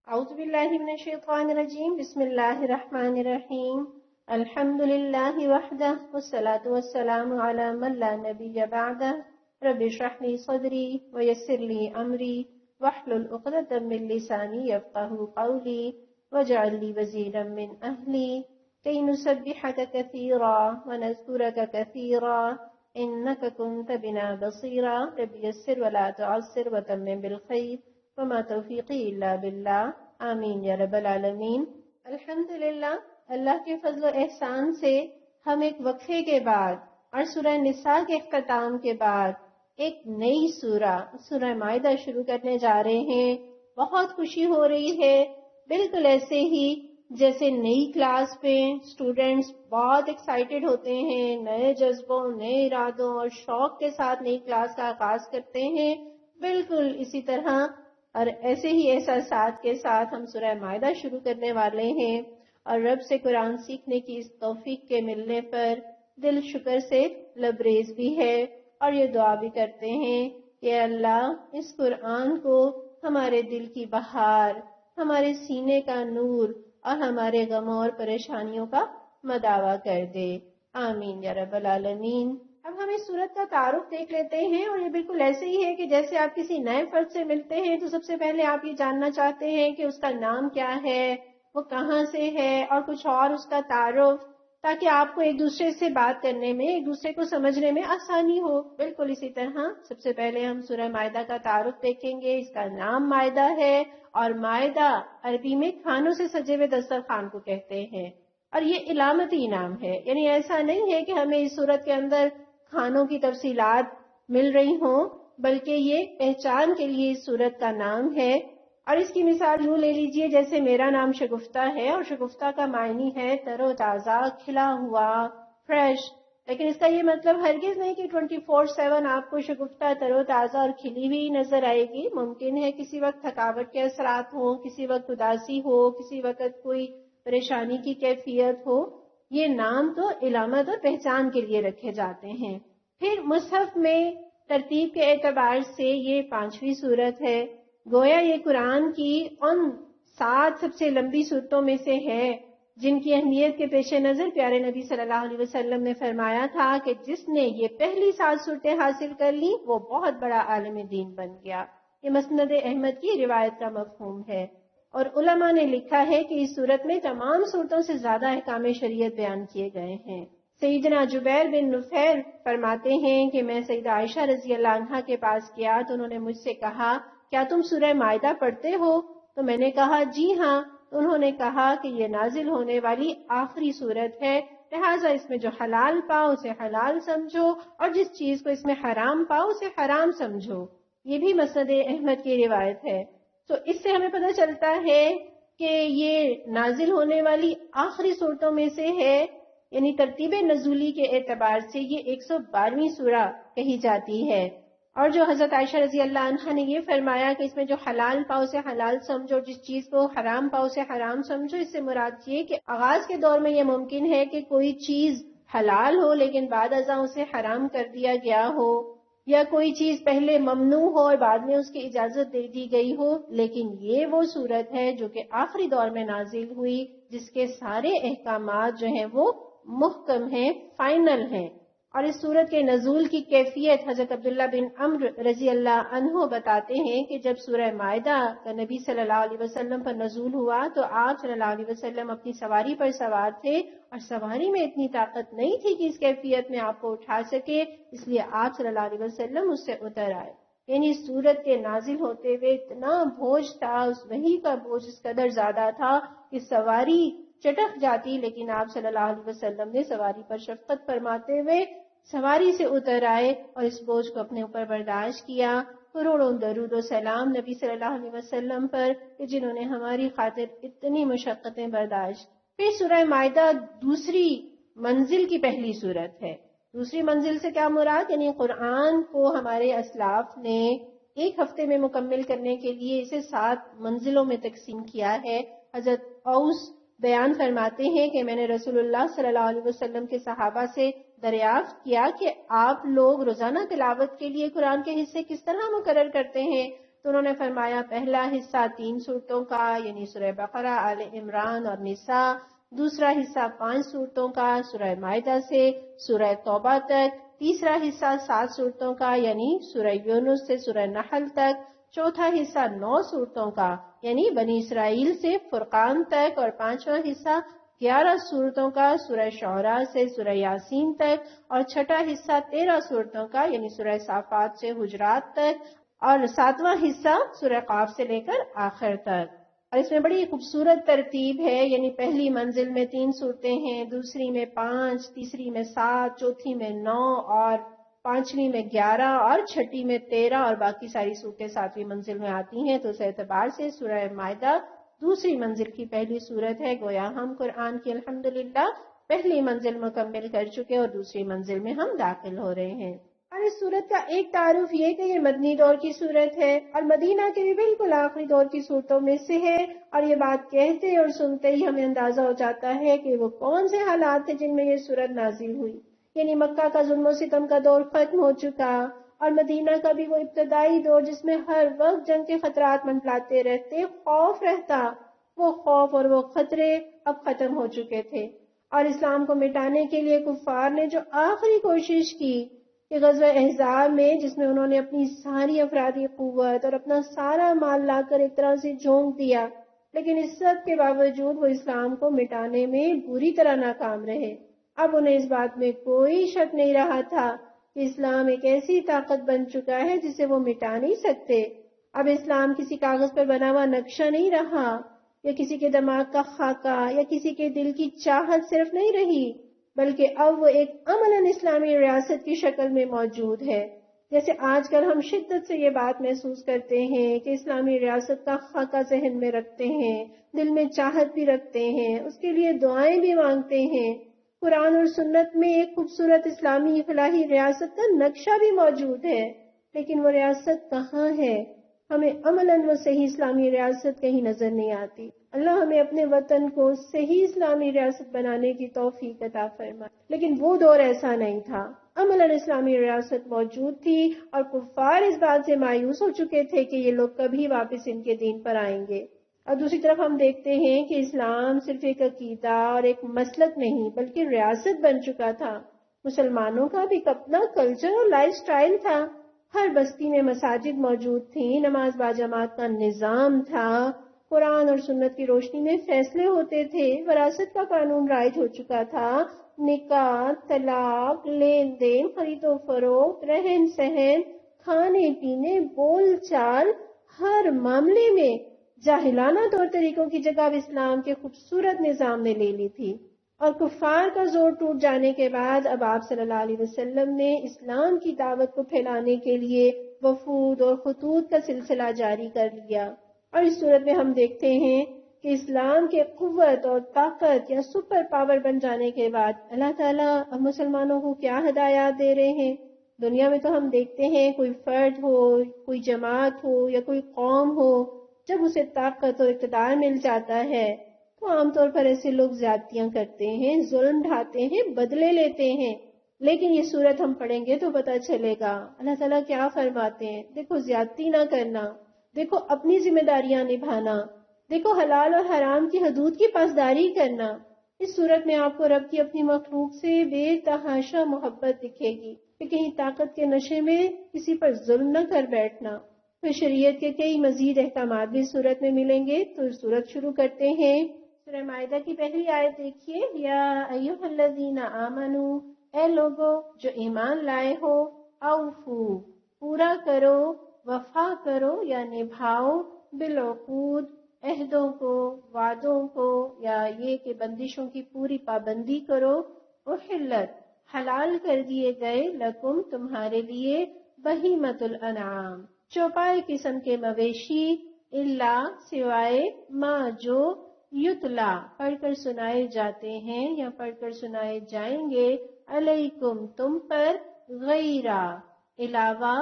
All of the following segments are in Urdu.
اعوذ باللہ من الشیطان الرجیم بسم اللہ الرحمن الرحیم الحمد للہ وحدہ والصلاة والسلام علی من لا نبی بعدہ رب اشرح لی صدری ویسر لی امری واحلل عقدۃ من لسانی یفقہوا قولی واجعل لی وزیرا من اہلی کی نسبحک کثیرا ونذکرک کثیرا انک کنت بنا بصیرا رب یسر ولا تعسر وتمم بالخیر وما توفیقی الا باللہ آمین یا رب العالمین۔ الحمدللہ، اللہ کے فضل و احسان سے ہم ایک وقفے کے بعد اور سورہ نساء کے اختتام کے بعد ایک نئی سورہ مائدہ شروع کرنے جا رہے ہیں۔ بہت خوشی ہو رہی ہے، بالکل ایسے ہی جیسے نئی کلاس پہ اسٹوڈینٹس بہت ایکسائٹیڈ ہوتے ہیں، نئے جذبوں، نئے ارادوں اور شوق کے ساتھ نئی کلاس کا آغاز کرتے ہیں، بالکل اسی طرح اور ایسے ہی احساسات کے ساتھ ہم سورہ مائدہ شروع کرنے والے ہیں، اور رب سے قرآن سیکھنے کی اس توفیق کے ملنے پر دل شکر سے لبریز بھی ہے، اور یہ دعا بھی کرتے ہیں کہ اللہ اس قرآن کو ہمارے دل کی بہار، ہمارے سینے کا نور اور ہمارے غموں اور پریشانیوں کا مداوا کر دے، آمین یا رب العالمین۔ اب ہم اس سورت کا تعارف دیکھ لیتے ہیں، اور یہ بالکل ایسے ہی ہے کہ جیسے آپ کسی نئے فرد سے ملتے ہیں تو سب سے پہلے آپ یہ جاننا چاہتے ہیں کہ اس کا نام کیا ہے، وہ کہاں سے ہے، اور کچھ اور اس کا تعارف، تاکہ آپ کو ایک دوسرے سے بات کرنے میں، ایک دوسرے کو سمجھنے میں آسانی ہو۔ بالکل اسی طرح سب سے پہلے ہم سورہ مائدہ کا تعارف دیکھیں گے۔ اس کا نام مائدہ ہے، اور مائدہ عربی میں کھانوں سے سجے ہوئے دسترخوان کو کہتے ہیں، اور یہ علامتی نام ہے، یعنی ایسا نہیں ہے کہ ہمیں اس سورت کے اندر کھانوں کی تفصیلات مل رہی ہوں، بلکہ یہ پہچان کے لیے اس سورت کا نام ہے۔ اور اس کی مثال یوں لے لیجئے جیسے میرا نام شگفتہ ہے، اور شگفتہ کا معنی ہے تر و تازہ، کھلا ہوا، فریش، لیکن اس کا یہ مطلب ہرگز نہیں کہ 24/7 آپ کو شگفتہ تر و تازہ اور کھلی ہوئی نظر آئے گی۔ ممکن ہے کسی وقت تھکاوٹ کے اثرات ہوں، کسی وقت اداسی ہو، کسی وقت کوئی پریشانی کی کیفیت ہو۔ یہ نام تو علامت اور پہچان کے لیے رکھے جاتے ہیں۔ پھر مصحف میں ترتیب کے اعتبار سے یہ 5ویں سورت ہے، گویا یہ قرآن کی ان 7 سب سے لمبی سورتوں میں سے ہے جن کی اہمیت کے پیش نظر پیارے نبی صلی اللہ علیہ وسلم نے فرمایا تھا کہ جس نے یہ پہلی 7 سورتیں حاصل کر لی وہ بہت بڑا عالم دین بن گیا۔ یہ مسند احمد کی روایت کا مفہوم ہے، اور علماء نے لکھا ہے کہ اس سورت میں تمام سورتوں سے زیادہ احکام شریعت بیان کیے گئے ہیں۔ سیدنا جبیر بن نفیر فرماتے ہیں کہ میں سیدہ عائشہ رضی اللہ عنہا کے پاس گیا تو انہوں نے مجھ سے کہا کیا تم سورہ مائدہ پڑھتے ہو؟ تو میں نے کہا جی ہاں۔ تو انہوں نے کہا کہ یہ نازل ہونے والی آخری سورت ہے، لہٰذا اس میں جو حلال پاؤ اسے حلال سمجھو، اور جس چیز کو اس میں حرام پاؤ اسے حرام سمجھو۔ یہ بھی مسند احمد کی روایت ہے۔ تو اس سے ہمیں پتہ چلتا ہے کہ یہ نازل ہونے والی آخری صورتوں میں سے ہے، یعنی ترتیب نزولی کے اعتبار سے یہ 112ویں سورہ کہی جاتی ہے۔ اور جو حضرت عائشہ رضی اللہ عنہا نے یہ فرمایا کہ اس میں جو حلال پاؤ سے حلال سمجھو، جس چیز کو حرام پاؤ سے حرام سمجھو، اس سے مراد یہ کہ آغاز کے دور میں یہ ممکن ہے کہ کوئی چیز حلال ہو لیکن بعد ازاں اسے حرام کر دیا گیا ہو، یا کوئی چیز پہلے ممنوع ہو اور بعد میں اس کی اجازت دے دی گئی ہو، لیکن یہ وہ صورت ہے جو کہ آخری دور میں نازل ہوئی، جس کے سارے احکامات جو ہیں وہ محکم ہیں، فائنل ہیں۔ اور اس صورت کے نزول کی کیفیت حضرت عبداللہ بن عمرو رضی اللہ عنہ بتاتے ہیں کہ جب سورہ مائدہ کا نبی صلی اللہ علیہ وسلم پر نزول ہوا تو آپ صلی اللہ علیہ وسلم اپنی سواری پر سوار تھے، اور سواری میں اتنی طاقت نہیں تھی کہ اس کیفیت میں آپ کو اٹھا سکے، اس لیے آپ صلی اللہ علیہ وسلم اس سے اتر آئے۔ یعنی اس سورت کے نازل ہوتے ہوئے اتنا بوجھ تھا، اس وحی کا بوجھ اس قدر زیادہ تھا کہ سواری چٹک جاتی، لیکن آپ صلی اللہ علیہ وسلم نے سواری پر شفقت فرماتے ہوئے سواری سے اتر آئے اور اس بوجھ کو اپنے اوپر برداشت کیا۔ کروڑوں درود و سلام نبی صلی اللہ علیہ وسلم پر کہ جنہوں نے ہماری خاطر اتنی مشقتیں برداشت۔ پھر سورہ مائدہ دوسری منزل کی پہلی سورت ہے۔ دوسری منزل سے کیا مراد؟ یعنی قرآن کو ہمارے اسلاف نے ایک ہفتے میں مکمل کرنے کے لیے اسے 7 منزلوں میں تقسیم کیا ہے۔ حضرت اوس بیان فرماتے ہیں کہ میں نے رسول اللہ صلی اللہ علیہ وسلم کے صحابہ سے دریافت کیا کہ آپ لوگ روزانہ تلاوت کے لیے قرآن کے حصے کس طرح مقرر کرتے ہیں؟ تو انہوں نے فرمایا پہلا حصہ 3 صورتوں کا یعنی سورہ بقرہ، آل عمران اور نساء، دوسرا حصہ 5 صورتوں کا سورہ مائدہ سے سورہ توبہ تک، تیسرا حصہ 7 صورتوں کا یعنی سورہ یونس سے سورہ نحل تک، چوتھا حصہ 9 صورتوں کا یعنی بنی اسرائیل سے فرقان تک، اور پانچواں حصہ 11 صورتوں کا سورہ شعراء سے سورہ یاسین تک، اور چھٹا حصہ 13 صورتوں کا یعنی سورہ صافات سے حجرات تک، اور ساتواں حصہ سورہ قاف سے لے کر آخر تک۔ اور اس میں بڑی خوبصورت ترتیب ہے، یعنی پہلی منزل میں 3 صورتیں ہیں، دوسری میں 5، تیسری میں 7، چوتھی میں 9، اور پانچویں میں 11، اور چھٹی میں 13، اور باقی ساری صورتیں 7ویں منزل میں آتی ہیں۔ تو اس اعتبار سے سورہ مائدہ دوسری منزل کی پہلی صورت ہے، گویا ہم قرآن کی الحمدللہ پہلی منزل مکمل کر چکے اور دوسری منزل میں ہم داخل ہو رہے ہیں۔ اور اس صورت کا ایک تعارف یہ کہ یہ مدنی دور کی صورت ہے اور مدینہ کے بھی بالکل آخری دور کی صورتوں میں سے ہے، اور یہ بات کہتے اور سنتے ہی ہمیں اندازہ ہو جاتا ہے کہ وہ کون سے حالات تھے جن میں یہ صورت نازل ہوئی۔ یعنی مکہ کا ظلم و ستم کا دور ختم ہو چکا، اور مدینہ کا بھی وہ ابتدائی دور جس میں ہر وقت جنگ کے خطرات منڈلاتے رہتے، خوف رہتا، وہ خوف اور وہ خطرے اب ختم ہو چکے تھے، اور اسلام کو مٹانے کے لیے کفار نے جو آخری کوشش کی کہ غزوہ احزاب میں، جس میں انہوں نے اپنی ساری افرادی قوت اور اپنا سارا مال لا کر ایک طرح سے جھونک دیا، لیکن اس سب کے باوجود وہ اسلام کو مٹانے میں بری طرح ناکام رہے۔ اب انہیں اس بات میں کوئی شک نہیں رہا تھا کہ اسلام ایک ایسی طاقت بن چکا ہے جسے وہ مٹا نہیں سکتے۔ اب اسلام کسی کاغذ پر بنا ہوا نقشہ نہیں رہا، یا کسی کے دماغ کا خاکہ، یا کسی کے دل کی چاہت صرف نہیں رہی، بلکہ اب وہ ایک عملاً اسلامی ریاست کی شکل میں موجود ہے۔ جیسے آج کل ہم شدت سے یہ بات محسوس کرتے ہیں کہ اسلامی ریاست کا خاکہ ذہن میں رکھتے ہیں، دل میں چاہت بھی رکھتے ہیں، اس کے لیے دعائیں بھی مانگتے ہیں۔ قرآن اور سنت میں ایک خوبصورت اسلامی فلاحی ریاست کا نقشہ بھی موجود ہے، لیکن وہ ریاست کہاں ہے؟ ہمیں عملاً وہ صحیح اسلامی ریاست کہیں نظر نہیں آتی۔ اللہ ہمیں اپنے وطن کو صحیح اسلامی ریاست بنانے کی توفیق عطا فرمائے۔ لیکن وہ دور ایسا نہیں تھا، عملاً اسلامی ریاست موجود تھی، اور کفار اس بات سے مایوس ہو چکے تھے کہ یہ لوگ کبھی واپس ان کے دین پر آئیں گے۔ اور دوسری طرف ہم دیکھتے ہیں کہ اسلام صرف ایک عقیدہ اور ایک مسلک نہیں بلکہ ریاست بن چکا تھا۔ مسلمانوں کا بھی اپنا کلچر اور لائف سٹائل تھا، ہر بستی میں مساجد موجود تھیں، نماز باجماعت کا نظام تھا، قرآن اور سنت کی روشنی میں فیصلے ہوتے تھے، وراثت کا قانون رائج ہو چکا تھا، نکاح، طلاق، لین دین، خرید و فروخت، رہن سہن، کھانے پینے، بول چال، ہر معاملے میں جاہلانہ طور طریقوں کی جگہ اسلام کے خوبصورت نظام نے لے لی تھی۔ اور کفار کا زور ٹوٹ جانے کے بعد اب آپ صلی اللہ علیہ وسلم نے اسلام کی دعوت کو پھیلانے کے لیے وفود اور خطوط کا سلسلہ جاری کر لیا۔ اور اس صورت میں ہم دیکھتے ہیں کہ اسلام کے قوت اور طاقت یا سپر پاور بن جانے کے بعد اللہ تعالیٰ اب مسلمانوں کو کیا ہدایات دے رہے ہیں۔ دنیا میں تو ہم دیکھتے ہیں کوئی فرد ہو، کوئی جماعت ہو یا کوئی قوم ہو، جب اسے طاقت اور اقتدار مل جاتا ہے تو عام طور پر ایسے لوگ زیادتیاں کرتے ہیں، ظلم ڈھاتے ہیں، بدلے لیتے ہیں۔ لیکن یہ صورت ہم پڑھیں گے تو پتہ چلے گا اللہ تعالیٰ کیا فرماتے ہیں۔ دیکھو زیادتی نہ کرنا، دیکھو اپنی ذمہ داریاں نبھانا، دیکھو حلال اور حرام کی حدود کی پاسداری کرنا۔ اس صورت میں آپ کو رب کی اپنی مخلوق سے بے تحاشا محبت دکھے گی کہ کہیں طاقت کے نشے میں کسی پر ظلم نہ کر بیٹھنا۔ پھر شریعت کے کئی مزید احکامات بھی اس صورت میں ملیں گے۔ تو اس صورت شروع کرتے ہیں۔ سورہ مائدہ کی پہلی آیت دیکھیے، یا ایھا الذین آمنو، اے لوگو جو ایمان لائے ہو، اوفو پورا کرو، وفا کرو یا نبھاؤ، بالعقود عہدوں کو، وعدوں کو، یا یہ کہ بندشوں کی پوری پابندی کرو، احلت حلال کر دیے گئے، لکم تمہارے لیے، بہیمۃ الانعام چوپائے قسم کے مویشی، الا سوائے ما جو یتلا پڑھ کر سنائے جاتے ہیں یا پڑھ کر سنائے جائیں گے، علیکم تم پر، غیرہ علاوہ،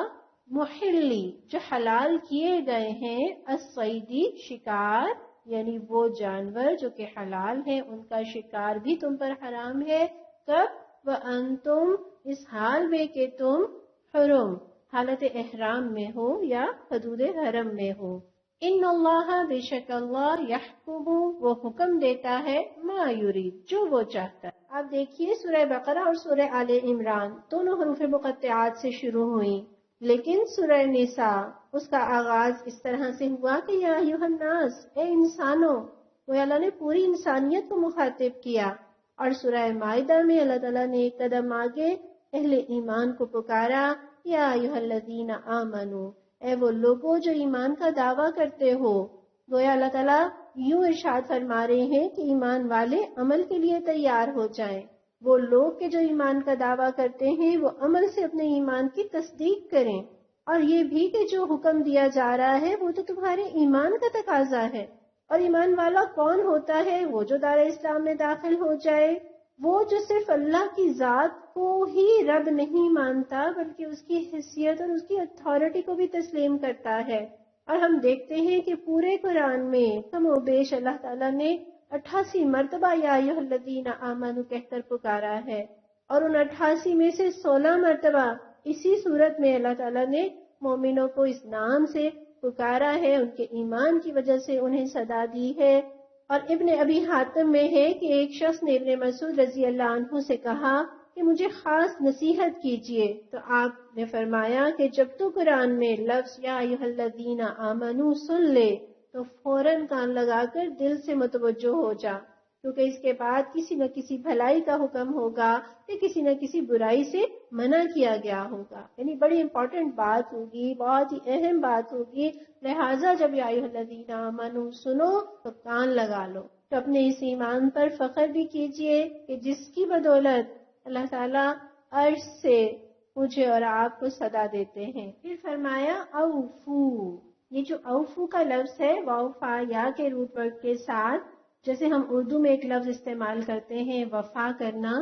محلی جو حلال کیے گئے ہیں، الصیدی شکار یعنی وہ جانور جو کہ حلال ہیں ان کا شکار بھی تم پر حرام ہے۔ کب؟ وَأَنْتُمْ اس حال میں کہ تم حرم حالت احرام میں ہو یا حدود حرم میں ہو۔ ان اللہ بے شک اللہ یحکم وہ حکم دیتا ہے ما یرید جو وہ چاہتا ہے۔ آپ دیکھیے سورہ بقرہ اور سورہ آل عمران دونوں حروف مقطعات سے شروع ہوئی، لیکن سورہ نساء اس کا آغاز اس طرح سے ہوا کہ یا ایھا الناس اے انسانوں، وہ اللہ نے پوری انسانیت کو مخاطب کیا، اور سورہ مائدہ میں اللہ تعالیٰ نے ایک قدم آگے اہل ایمان کو پکارا یا ایھا الذین آمنو، اے وہ لوگوں جو ایمان کا دعویٰ کرتے ہو۔ گویا اللہ تعالیٰ یوں ارشاد فرما رہے ہیں کہ ایمان والے عمل کے لیے تیار ہو جائیں، وہ لوگ کہ جو ایمان کا دعویٰ کرتے ہیں وہ عمل سے اپنے ایمان کی تصدیق کریں، اور یہ بھی کہ جو حکم دیا جا رہا ہے وہ تو تمہارے ایمان کا تقاضا ہے۔ اور ایمان والا کون ہوتا ہے؟ وہ جو دار اسلام میں داخل ہو جائے، وہ جو صرف اللہ کی ذات کو ہی رب نہیں مانتا بلکہ اس کی حیثیت اور اس کی اتھارٹی کو بھی تسلیم کرتا ہے۔ اور ہم دیکھتے ہیں کہ پورے قرآن میں کم و بیش اللہ تعالیٰ نے 88 مرتبہ یا ایھا الذین آمنو کہہ کر پکارا ہے، اور ان 88 میں سے 16 مرتبہ اسی صورت میں اللہ تعالیٰ نے مومنوں کو اس نام سے پکارا ہے، ان کے ایمان کی وجہ سے انہیں صدا دی ہے۔ اور ابن ابی حاتم میں ہے کہ ایک شخص نے ابن مسعود رضی اللہ عنہ سے کہا کہ مجھے خاص نصیحت کیجیے، تو آپ نے فرمایا کہ جب تو قرآن میں لفظ یا ایھا الذین آمنو سن لے تو فوراً کان لگا کر دل سے متوجہ ہو جا، کیونکہ اس کے بعد کسی نہ کسی بھلائی کا حکم ہوگا یا کسی نہ کسی برائی سے منع کیا گیا ہوگا، یعنی بڑی امپورٹنٹ بات ہوگی، بہت ہی اہم بات ہوگی، لہٰذا جب یا ایھا الذین آمنو سنو تو کان لگا لو۔ تو اپنے اس ایمان پر فخر بھی کیجئے کہ جس کی بدولت اللہ تعالیٰ عرش سے مجھے اور آپ کو صدا دیتے ہیں۔ پھر فرمایا اوفو، یہ جو اوفو کا لفظ ہے واو فا یا کے روٹ ورڈ کے ساتھ، جیسے ہم اردو میں ایک لفظ استعمال کرتے ہیں وفا کرنا،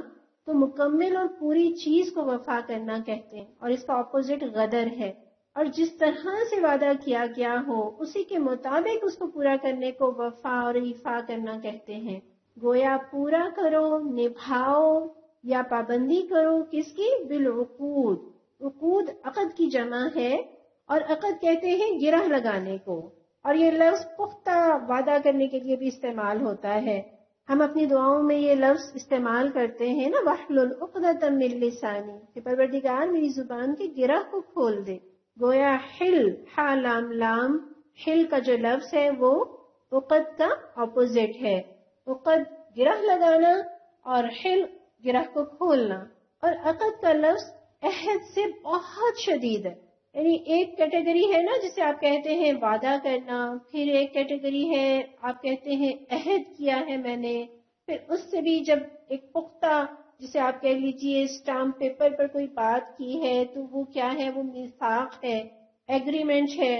تو مکمل اور پوری چیز کو وفا کرنا کہتے ہیں، اور اس کا اپوزٹ غدر ہے، اور جس طرح سے وعدہ کیا گیا ہو اسی کے مطابق اس کو پورا کرنے کو وفا اور ایفا کرنا کہتے ہیں۔ گویا پورا کرو، نبھاؤ یا پابندی کرو، کس کی؟ بالعقود۔ عقود عقد کی جمع ہے، اور عقد کہتے ہیں گرہ لگانے کو، اور یہ لفظ پختہ وعدہ کرنے کے لیے بھی استعمال ہوتا ہے۔ ہم اپنی دعاؤں میں یہ لفظ استعمال کرتے ہیں نا، وَاحْلُلْ عُقْدَةً مِّن لِّسَانِي، کہ پروردگار میری زبان کے گرہ کو کھول دے۔ گویا حل، ہا لام لام، حل کا جو لفظ ہے وہ عقد کا اپوزٹ ہے۔ عقد گرہ لگانا اور حل گرہ کو کھولنا، اور عقد کا لفظ عہد سے بہت شدید ہے، یعنی ایک کیٹیگری ہے نا جسے آپ کہتے ہیں وعدہ کرنا، پھر ایک کیٹیگری ہے آپ کہتے ہیں عہد کیا ہے میں نے، پھر اس سے بھی جب ایک پختہ جسے آپ کہہ لیجئے اسٹامپ پیپر پر کوئی بات کی ہے تو وہ کیا ہے؟ وہ میثاق ہے، ایگریمنٹ ہے،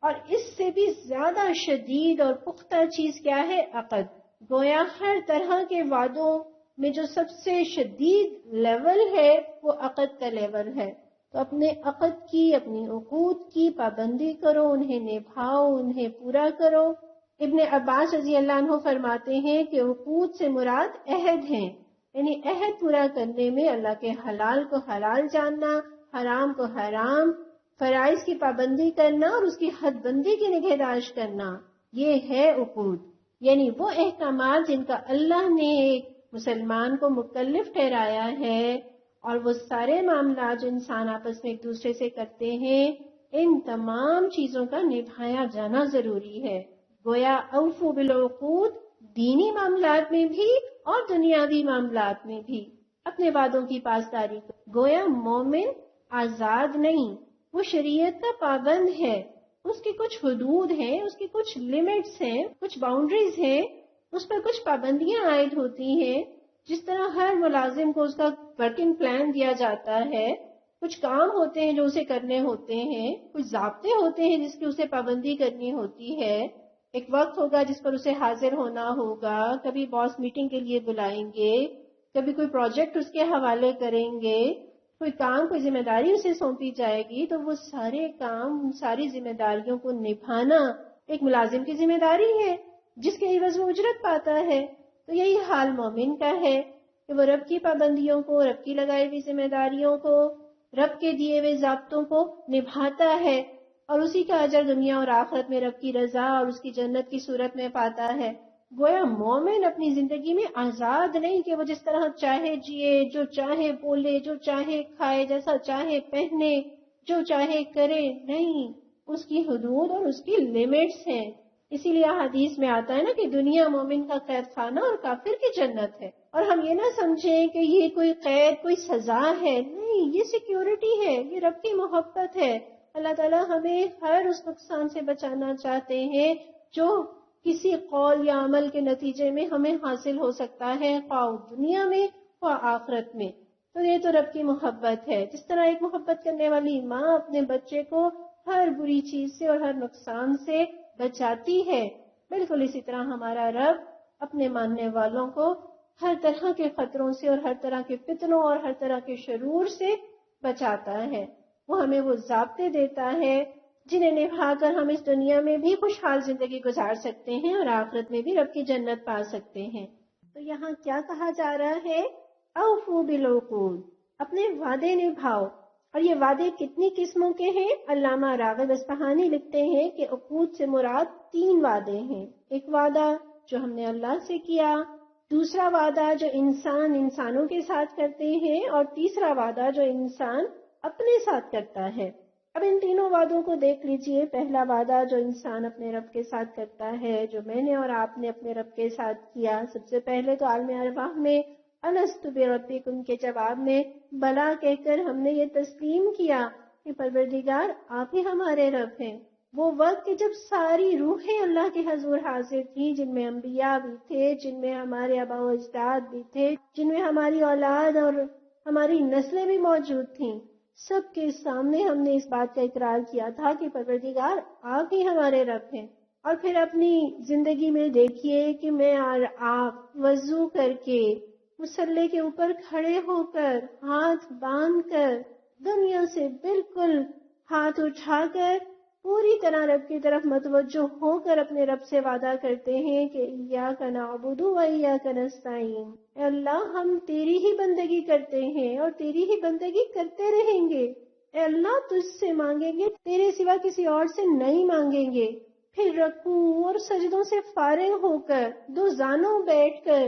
اور اس سے بھی زیادہ شدید اور پختہ چیز کیا ہے؟ عقد۔ گویا ہر طرح کے وعدوں میں جو سب سے شدید لیول ہے وہ عقد کا لیول ہے۔ تو اپنے عقد کی، اپنی عقود کی پابندی کرو، انہیں نبھاؤ، انہیں پورا کرو۔ ابن عباس رضی اللہ عنہ فرماتے ہیں کہ عقود سے مراد عہد ہیں، یعنی عہد پورا کرنے میں اللہ کے حلال کو حلال جاننا، حرام کو حرام، فرائض کی پابندی کرنا اور اس کی حد بندی کی نگہداشت کرنا، یہ ہے عقود، یعنی وہ احکامات جن کا اللہ نے ایک مسلمان کو مکلف ٹھہرایا ہے، اور وہ سارے معاملات جو انسان آپس میں ایک دوسرے سے کرتے ہیں، ان تمام چیزوں کا نبھایا جانا ضروری ہے۔ گویا اوفو بالعقود، دینی معاملات میں بھی اور دنیاوی معاملات میں بھی اپنے وعدوں کی پاسداری کرو۔ گویا مومن آزاد نہیں، وہ شریعت کا پابند ہے، اس کی کچھ حدود ہیں، اس کی کچھ لیمٹس ہیں، کچھ باؤنڈریز ہیں، اس پر کچھ پابندیاں عائد ہوتی ہیں۔ جس طرح ہر ملازم کو اس کا ورکنگ پلان دیا جاتا ہے، کچھ کام ہوتے ہیں جو اسے کرنے ہوتے ہیں، کچھ ضابطے ہوتے ہیں جس کی اسے پابندی کرنی ہوتی ہے، ایک وقت ہوگا جس پر اسے حاضر ہونا ہوگا، کبھی باس میٹنگ کے لیے بلائیں گے، کبھی کوئی پروجیکٹ اس کے حوالے کریں گے، کوئی کام، کوئی ذمہ داری اسے سونپی جائے گی، تو وہ سارے کام، ساری ذمہ داریوں کو نبھانا ایک ملازم کی ذمہ داری ہے جس کے عوض وہ اجرت پاتا ہے۔ تو یہی حال مومن کا ہے کہ وہ رب کی پابندیوں کو، رب کی لگائی ہوئی ذمہ داریوں کو رب کے دیے ہوئے ضابطوں کو نبھاتا ہے اور اسی کا اجر دنیا اور آخرت میں رب کی رضا اور اس کی جنت کی صورت میں پاتا ہے۔ گویا مومن اپنی زندگی میں آزاد نہیں کہ وہ جس طرح چاہے جیے، جو چاہے بولے، جو چاہے کھائے، جیسا چاہے پہنے، جو چاہے کرے، نہیں، اس کی حدود اور اس کی لیمٹس ہیں۔ اسی لیے حدیث میں آتا ہے نا کہ دنیا مومن کا قید خانہ اور کافر کی جنت ہے، اور ہم یہ نہ سمجھیں کہ یہ کوئی قید، کوئی سزا ہے، نہیں، یہ سیکیورٹی ہے، یہ رب کی محبت ہے۔ اللہ تعالیٰ ہمیں ہر اس نقصان سے بچانا چاہتے ہیں جو کسی قول یا عمل کے نتیجے میں ہمیں حاصل ہو سکتا ہے، خواہ دنیا میں خواہ آخرت میں۔ تو یہ تو رب کی محبت ہے، جس طرح ایک محبت کرنے والی ماں اپنے بچے کو ہر بری چیز سے اور ہر نقصان سے بچاتی ہے، بالکل اسی طرح ہمارا رب اپنے ماننے والوں کو ہر طرح کے خطروں سے اور ہر طرح کے فتنوں اور ہر طرح کے شرور سے بچاتا ہے۔ وہ ہمیں وہ ضابطے دیتا ہے جنہیں نبھا کر ہم اس دنیا میں بھی خوشحال زندگی گزار سکتے ہیں اور آخرت میں بھی رب کی جنت پا سکتے ہیں۔ تو یہاں کیا کہا جا رہا ہے؟ اوفوا بالعقود، اپنے وعدے نبھاؤ۔ اور یہ وعدے کتنی قسموں کے ہیں؟ علامہ راغب اصفہانی لکھتے ہیں کہ عقود سے مراد 3 وعدے ہیں۔ ایک وعدہ جو ہم نے اللہ سے کیا، دوسرا وعدہ جو انسانوں کے ساتھ کرتے ہیں، اور تیسرا وعدہ جو انسان اپنے ساتھ کرتا ہے۔ اب ان تینوں وعدوں کو دیکھ لیجئے۔ پہلا وعدہ جو انسان اپنے رب کے ساتھ کرتا ہے، جو میں نے اور آپ نے اپنے رب کے ساتھ کیا، سب سے پہلے تو عالم ارواح میں الست بربکم کے جواب میں بلا کہہ کر ہم نے یہ تسلیم کیا کہ پروردگار آپ ہی ہمارے رب ہیں۔ وہ وقت کہ جب ساری روحیں اللہ کے حضور حاضر تھی، جن میں انبیاء بھی تھے، جن میں ہمارے آباء و اجداد بھی تھے، جن میں ہماری اولاد اور ہماری نسلیں بھی موجود تھیں، سب کے سامنے ہم نے اس بات کا اقرار کیا تھا کہ پروردگار آپ ہی ہمارے رب ہیں۔ اور پھر اپنی زندگی میں دیکھیے کہ میں اور آپ وضو کر کے مصلی کے اوپر کھڑے ہو کر، ہاتھ باندھ کر، دنیا سے بالکل ہاتھ اٹھا کر پوری طرح رب کی طرف متوجہ ہو کر اپنے رب سے وعدہ کرتے ہیں کہ ایاک نعبد و ایاک نستعین، اے اللہ ہم تیری ہی بندگی کرتے ہیں اور تیری ہی بندگی کرتے رہیں گے۔ اے اللہ تجھ سے مانگیں گے، تیرے سوا کسی اور سے نہیں مانگیں گے۔ پھر رکوع اور سجدوں سے فارغ ہو کر 2 زانوں بیٹھ کر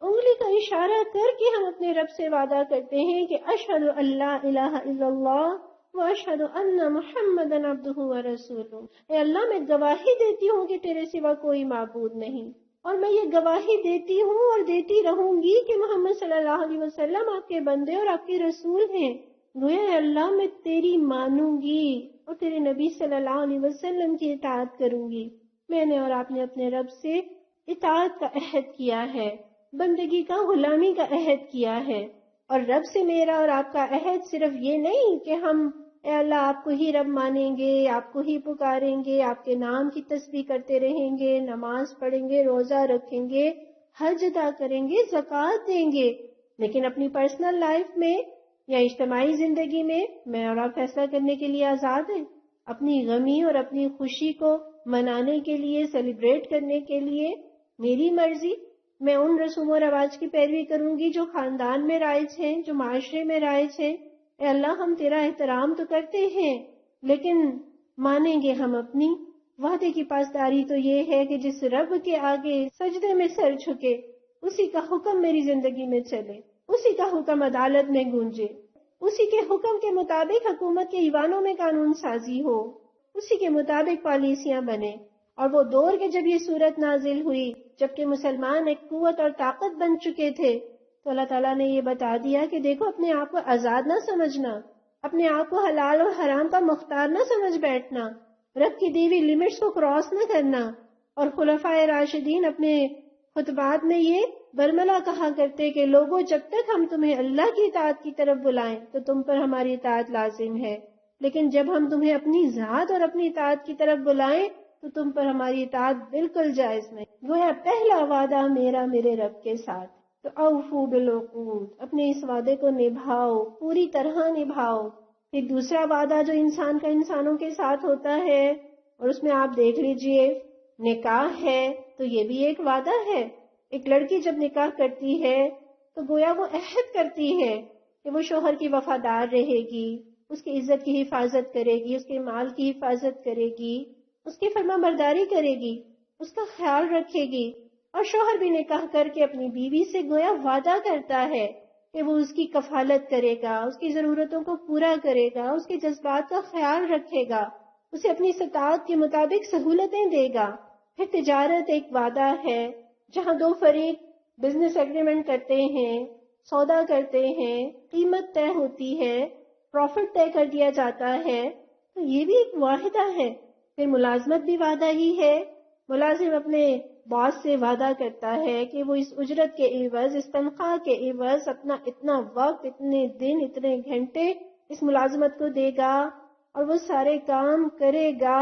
انگلی کا اشارہ کر کے ہم اپنے رب سے وعدہ کرتے ہیں کہ اشہد ان لا الہ الا اللہ واشہد ان محمدا عبدہ ورسولہ، اے اللہ میں گواہی دیتی ہوں کہ تیرے سوا کوئی معبود نہیں، اور میں یہ گواہی دیتی ہوں اور دیتی رہوں گی کہ محمد صلی اللہ علیہ وسلم آپ کے بندے اور آپ کے رسول ہیں۔ گویا اے اللہ میں تیری مانوں گی اور تیرے نبی صلی اللہ علیہ وسلم کی اطاعت کروں گی۔ میں نے اور آپ نے اپنے رب سے اطاعت کا عہد کیا ہے، بندگی کا، غلامی کا عہد کیا ہے۔ اور رب سے میرا اور آپ کا عہد صرف یہ نہیں کہ ہم اے اللہ آپ کو ہی رب مانیں گے، آپ کو ہی پکاریں گے، آپ کے نام کی تسبیح کرتے رہیں گے، نماز پڑھیں گے، روزہ رکھیں گے، حج ادا کریں گے، زکوٰۃ دیں گے، لیکن اپنی پرسنل لائف میں یا اجتماعی زندگی میں اور آپ فیصلہ کرنے کے لیے آزاد ہیں۔ اپنی غمی اور اپنی خوشی کو منانے کے لیے، سیلیبریٹ کرنے کے لیے میری مرضی، میں ان رسوم و رواج کی پیروی کروں گی جو خاندان میں رائج ہیں، جو معاشرے میں رائج ہیں۔ اے اللہ ہم تیرا احترام تو کرتے ہیں، لیکن مانیں گے ہم اپنی وعدے کی پاسداری تو یہ ہے کہ جس رب کے آگے سجدے میں سر جھکے، اسی کا حکم میری زندگی میں چلے، اسی کا حکم عدالت میں گونجے، اسی کے حکم کے مطابق حکومت کے ایوانوں میں قانون سازی ہو، اسی کے مطابق پالیسیاں بنے۔ اور وہ دور کے جب یہ صورت نازل ہوئی، جبکہ مسلمان ایک قوت اور طاقت بن چکے تھے، تو اللہ تعالیٰ نے یہ بتا دیا کہ دیکھو اپنے آپ کو آزاد نہ سمجھنا، اپنے آپ کو حلال اور حرام کا مختار نہ سمجھ بیٹھنا، رب کی دی ہوئی لمٹس کو کراس نہ کرنا۔ اور خلفائے راشدین اپنے خطبات میں یہ برملا کہا کرتے کہ لوگوں جب تک ہم تمہیں اللہ کی اطاعت کی طرف بلائیں تو تم پر ہماری اطاعت لازم ہے، لیکن جب ہم تمہیں اپنی ذات اور اپنی اطاعت کی طرف بلائیں تو تم پر ہماری اطاعت بالکل جائز نہیں۔ گویا پہلا وعدہ میرا میرے رب کے ساتھ، تو اوفوا بالعقود، اپنے اس وعدے کو نبھاؤ، پوری طرح نبھاؤ۔ پھر دوسرا وعدہ جو انسان کا انسانوں کے ساتھ ہوتا ہے، اور اس میں آپ دیکھ لیجئے نکاح ہے، تو یہ بھی ایک وعدہ ہے۔ ایک لڑکی جب نکاح کرتی ہے تو گویا وہ عہد کرتی ہے کہ وہ شوہر کی وفادار رہے گی، اس کی عزت کی حفاظت کرے گی، اس کے مال کی حفاظت کرے گی، اس کی فرما برداری کرے گی، اس کا خیال رکھے گی. اور شوہر بھی نکاح کر کے اپنی بیوی سے گویا وعدہ کرتا ہے کہ وہ اس کی کفالت کرے گا، اس کی ضرورتوں کو پورا کرے گا، اس کے جذبات کا خیال رکھے گا، اسے اپنی استطاعت کے مطابق سہولتیں دے گا. پھر تجارت ایک وعدہ ہے جہاں دو فریق بزنس ایگریمنٹ کرتے ہیں، سودا کرتے ہیں، قیمت طے ہوتی ہے، پروفٹ طے کر دیا جاتا ہے. تو یہ بھی ایک معاہدہ ہے. پھر ملازمت بھی وعدہ ہی ہے. ملازم اپنے باس سے وعدہ کرتا ہے کہ وہ اس اجرت کے عوض، اس تنخواہ کے عوض اپنا اتنا وقت، اتنے دن، اتنے گھنٹے اس ملازمت کو دے گا اور وہ سارے کام کرے گا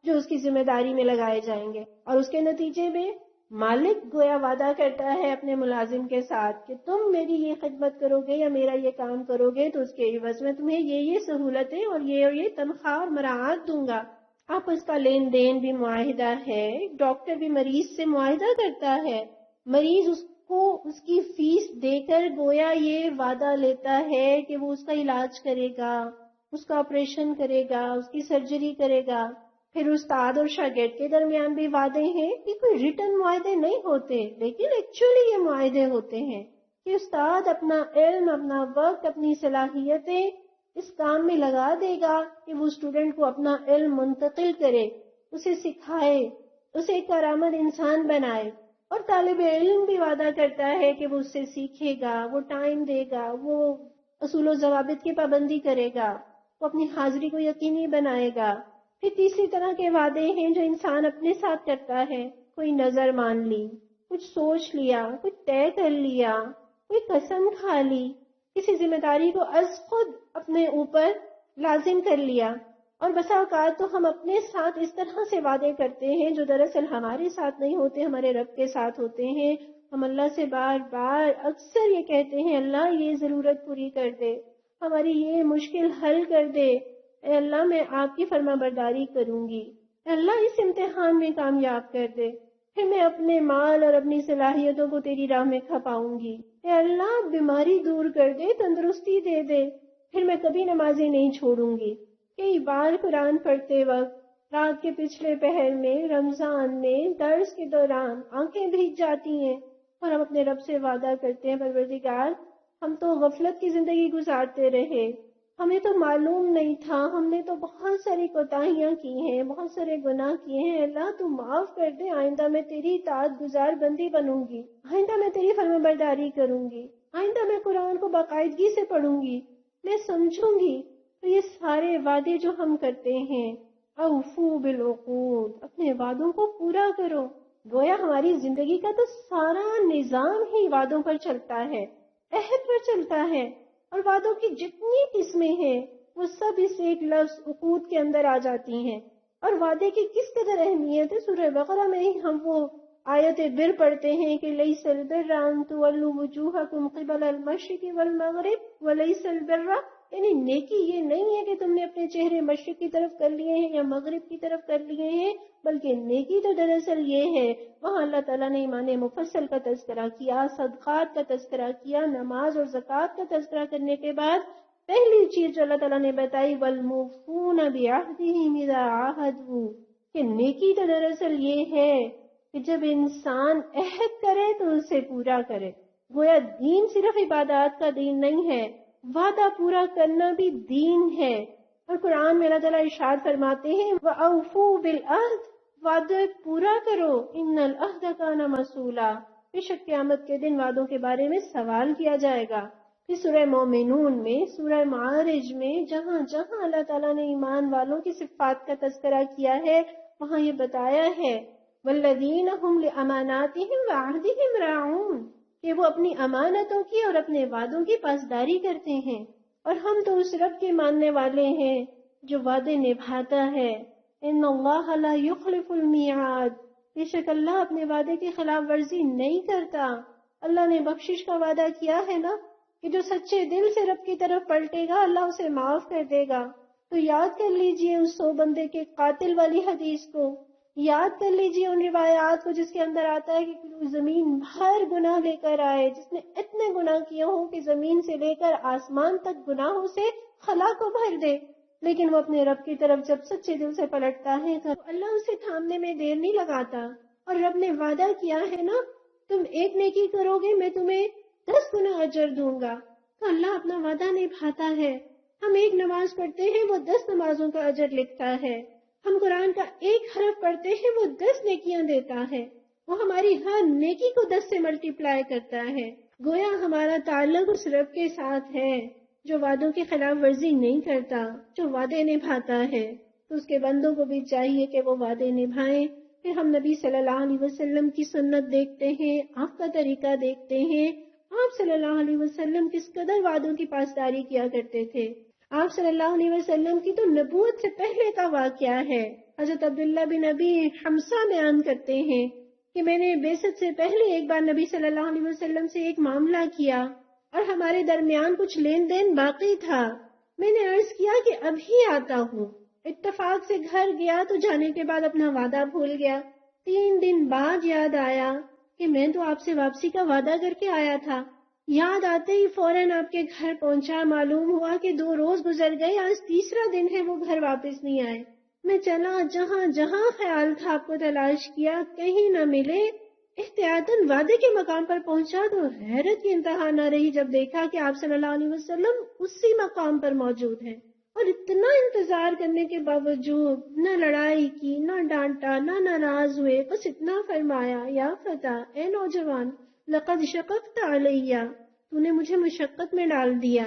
جو اس کی ذمہ داری میں لگائے جائیں گے. اور اس کے نتیجے میں مالک گویا وعدہ کرتا ہے اپنے ملازم کے ساتھ کہ تم میری یہ خدمت کرو گے یا میرا یہ کام کرو گے تو اس کے عوض میں تمہیں یہ سہولتیں اور یہ تنخواہ اور مراعات دوں گا. آپس کا لین دین بھی معاہدہ ہے. ڈاکٹر بھی مریض سے معاہدہ کرتا ہے. مریض اس کو اس کی فیس دے کر گویا یہ وعدہ لیتا ہے کہ وہ اس کا علاج کرے گا، اس کا آپریشن کرے گا، اس کی سرجری کرے گا. پھر استاد اور شاگرد کے درمیان بھی وعدے ہیں. یہ کوئی ریٹن معاہدے نہیں ہوتے، لیکن ایکچولی یہ معاہدے ہوتے ہیں کہ استاد اپنا علم، اپنا وقت، اپنی صلاحیتیں اس کام میں لگا دے گا کہ وہ اسٹوڈنٹ کو اپنا علم منتقل کرے، اسے سکھائے، اسے ایک کارآمد انسان بنائے. اور طالب علم بھی وعدہ کرتا ہے کہ وہ اس سے سیکھے گا، وہ ٹائم دے گا، وہ اصول و ضوابط کی پابندی کرے گا، وہ اپنی حاضری کو یقینی بنائے گا. پھر تیسری طرح کے وعدے ہیں جو انسان اپنے ساتھ کرتا ہے. کوئی نظر مان لی، کچھ سوچ لیا، کچھ طے کر لیا، کوئی قسم کھا لی، کسی ذمہ داری کو از خود اپنے اوپر لازم کر لیا. اور بسا اوقات تو ہم اپنے ساتھ اس طرح سے وعدے کرتے ہیں جو دراصل ہمارے ساتھ نہیں ہوتے، ہمارے رب کے ساتھ ہوتے ہیں. ہم اللہ سے بار بار اکثر یہ کہتے ہیں اللہ یہ ضرورت پوری کر دے، ہماری یہ مشکل حل کر دے، اے اللہ میں آپ کی فرما برداری کروں گی، اے اللہ اس امتحان میں کامیاب کر دے، پھر میں اپنے مال اور اپنی صلاحیتوں کو تیری راہ میں کھپاؤں گی، اے اللہ بیماری دور کر دے، تندرستی دے دے، پھر میں کبھی نمازیں نہیں چھوڑوں گی. کئی بار قرآن پڑھتے وقت، رات کے پچھلے پہر میں، رمضان میں، درس کے دوران آنکھیں بھیگ جاتی ہیں اور ہم اپنے رب سے وعدہ کرتے ہیں پروردگار ہم تو غفلت کی زندگی گزارتے رہے، ہمیں تو معلوم نہیں تھا، ہم نے تو بہت ساری کوتاہیاں کی ہیں، بہت سارے گناہ کیے ہیں. اللہ تو معاف کر دے، آئندہ میں تیری اطاعت گزار بندی بنوں گی، آئندہ میں تیری فرما برداری کروں گی، آئندہ میں قرآن کو باقاعدگی سے پڑھوں گی، میں سمجھوں گی. تو یہ سارے وعدے جو ہم کرتے ہیں، اوفو بالعقود، اپنے وعدوں کو پورا کرو. گویا ہماری زندگی کا تو سارا نظام ہی وعدوں پر چلتا ہے، عہد پر چلتا ہے. اور وعدوں کی جتنی قسمیں ہیں وہ سب اس ایک لفظ عقود کے اندر آ جاتی ہیں. اور وعدے کی کس قدر اہمیت ہے، سورہ بقرہ میں ہی ہم وہ آیت بر پڑھتے ہیں کہ لیس البر ان تولوا وجوہکم قبل المشرق والمغرب ولیس البر، یعنی نیکی یہ نہیں ہے کہ تم نے اپنے چہرے مشرق کی طرف کر لیے ہیں یا مغرب کی طرف کر لیے ہیں، بلکہ نیکی تو دراصل یہ ہے. وہاں اللہ تعالیٰ نے ایمان مفصل کا تذکرہ کیا، صدقات کا تذکرہ کیا، نماز اور زکوٰۃ کا تذکرہ کرنے کے بعد پہلی چیز جو اللہ تعالیٰ نے بتائی والموفون بعہدہم اذا عاہدوا، کہ نیکی تو دراصل یہ ہے کہ جب انسان عہد کرے تو اسے پورا کرے. گویا دین صرف عبادات کا دین نہیں ہے، وعدہ پورا کرنا بھی دین ہے. اور قرآن میں اللہ تعالیٰ ارشاد فرماتے ہیں وَأَوْفُوا بِالْعَهْدِ، وعدہ پورا کرو، ان العہد کان مسئولا، بے شک قیامت کے دن وعدوں کے بارے میں سوال کیا جائے گا. پھر سورہ مومنون میں، سورہ معارج میں، جہاں جہاں اللہ تعالیٰ نے ایمان والوں کی صفات کا تذکرہ کیا ہے وہاں یہ بتایا ہے والذین هم لأماناتهم وعہدہم راعون، کہ وہ اپنی امانتوں کی اور اپنے وعدوں کی پاسداری کرتے ہیں. اور ہم تو اس رب کے ماننے والے ہیں جو وعدے نبھاتا ہے. ان اللہ لا یخلف المیعاد، بے شک اللہ اپنے وعدے کی خلاف ورزی نہیں کرتا. اللہ نے بخشش کا وعدہ کیا ہے نا کہ جو سچے دل سے رب کی طرف پلٹے گا اللہ اسے معاف کر دے گا. تو یاد کر لیجئے اس 100 بندے کے قاتل والی حدیث کو یاد کر لیجیے ان روایات کو جس کے اندر آتا ہے کہ زمین بھر گناہ لے کر آئے، جس نے اتنے گناہ کیے ہوں کہ زمین سے لے کر آسمان تک گناہوں سے خلا کو بھر دے، لیکن وہ اپنے رب کی طرف جب سچے دل سے پلٹتا ہے تو اللہ اسے تھامنے میں دیر نہیں لگاتا. اور رب نے وعدہ کیا ہے نا، تم ایک نیکی کرو گے میں تمہیں 10 گنا اجر دوں گا. تو اللہ اپنا وعدہ نبھاتا ہے. ہم ایک نماز پڑھتے ہیں وہ 10 نمازوں کا اجر لکھتا ہے. ہم قرآن کا ایک حرف پڑھتے ہیں وہ 10 نیکیاں دیتا ہے. وہ ہماری ہر نیکی کو 10 سے ملٹی پلائی کرتا ہے. گویا ہمارا تعلق اس رب کے ساتھ ہے جو وعدوں کی خلاف ورزی نہیں کرتا، جو وعدے نبھاتا ہے. تو اس کے بندوں کو بھی چاہیے کہ وہ وعدے نبھائیں. پھر ہم نبی صلی اللہ علیہ وسلم کی سنت دیکھتے ہیں، آپ کا طریقہ دیکھتے ہیں. آپ صلی اللہ علیہ وسلم کس قدر وعدوں کی پاسداری کیا کرتے تھے. آپ صلی اللہ علیہ وسلم کی تو نبوت سے پہلے کا واقعہ ہے. حضرت عبداللہ بن ابی حمزہ بیان کرتے ہیں کہ میں نے بعثت سے پہلے ایک بار نبی صلی اللہ علیہ وسلم سے ایک معاملہ کیا اور ہمارے درمیان کچھ لین دین باقی تھا. میں نے عرض کیا کہ ابھی آتا ہوں. اتفاق سے گھر گیا تو جانے کے بعد اپنا وعدہ بھول گیا. 3 دن بعد یاد آیا کہ میں تو آپ سے واپسی کا وعدہ کر کے آیا تھا. یاد آتے ہی فوراً آپ کے گھر پہنچا. معلوم ہوا کہ 2 روز گزر گئے، آج تیسرا دن ہے وہ گھر واپس نہیں آئے. میں چلا جہاں جہاں خیال تھا آپ کو تلاش کیا، کہیں نہ ملے. احتیاطاً وعدے کے مقام پر پہنچا تو حیرت کی انتہا نہ رہی جب دیکھا کہ آپ صلی اللہ علیہ وسلم اسی مقام پر موجود ہیں. اور اتنا انتظار کرنے کے باوجود نہ لڑائی کی، نہ ڈانٹا، نہ ناراض ہوئے. بس اتنا فرمایا، یا فتى، اے نوجوان، لقد شققت علیہ، تو نے مجھے مشقت میں ڈال دیا.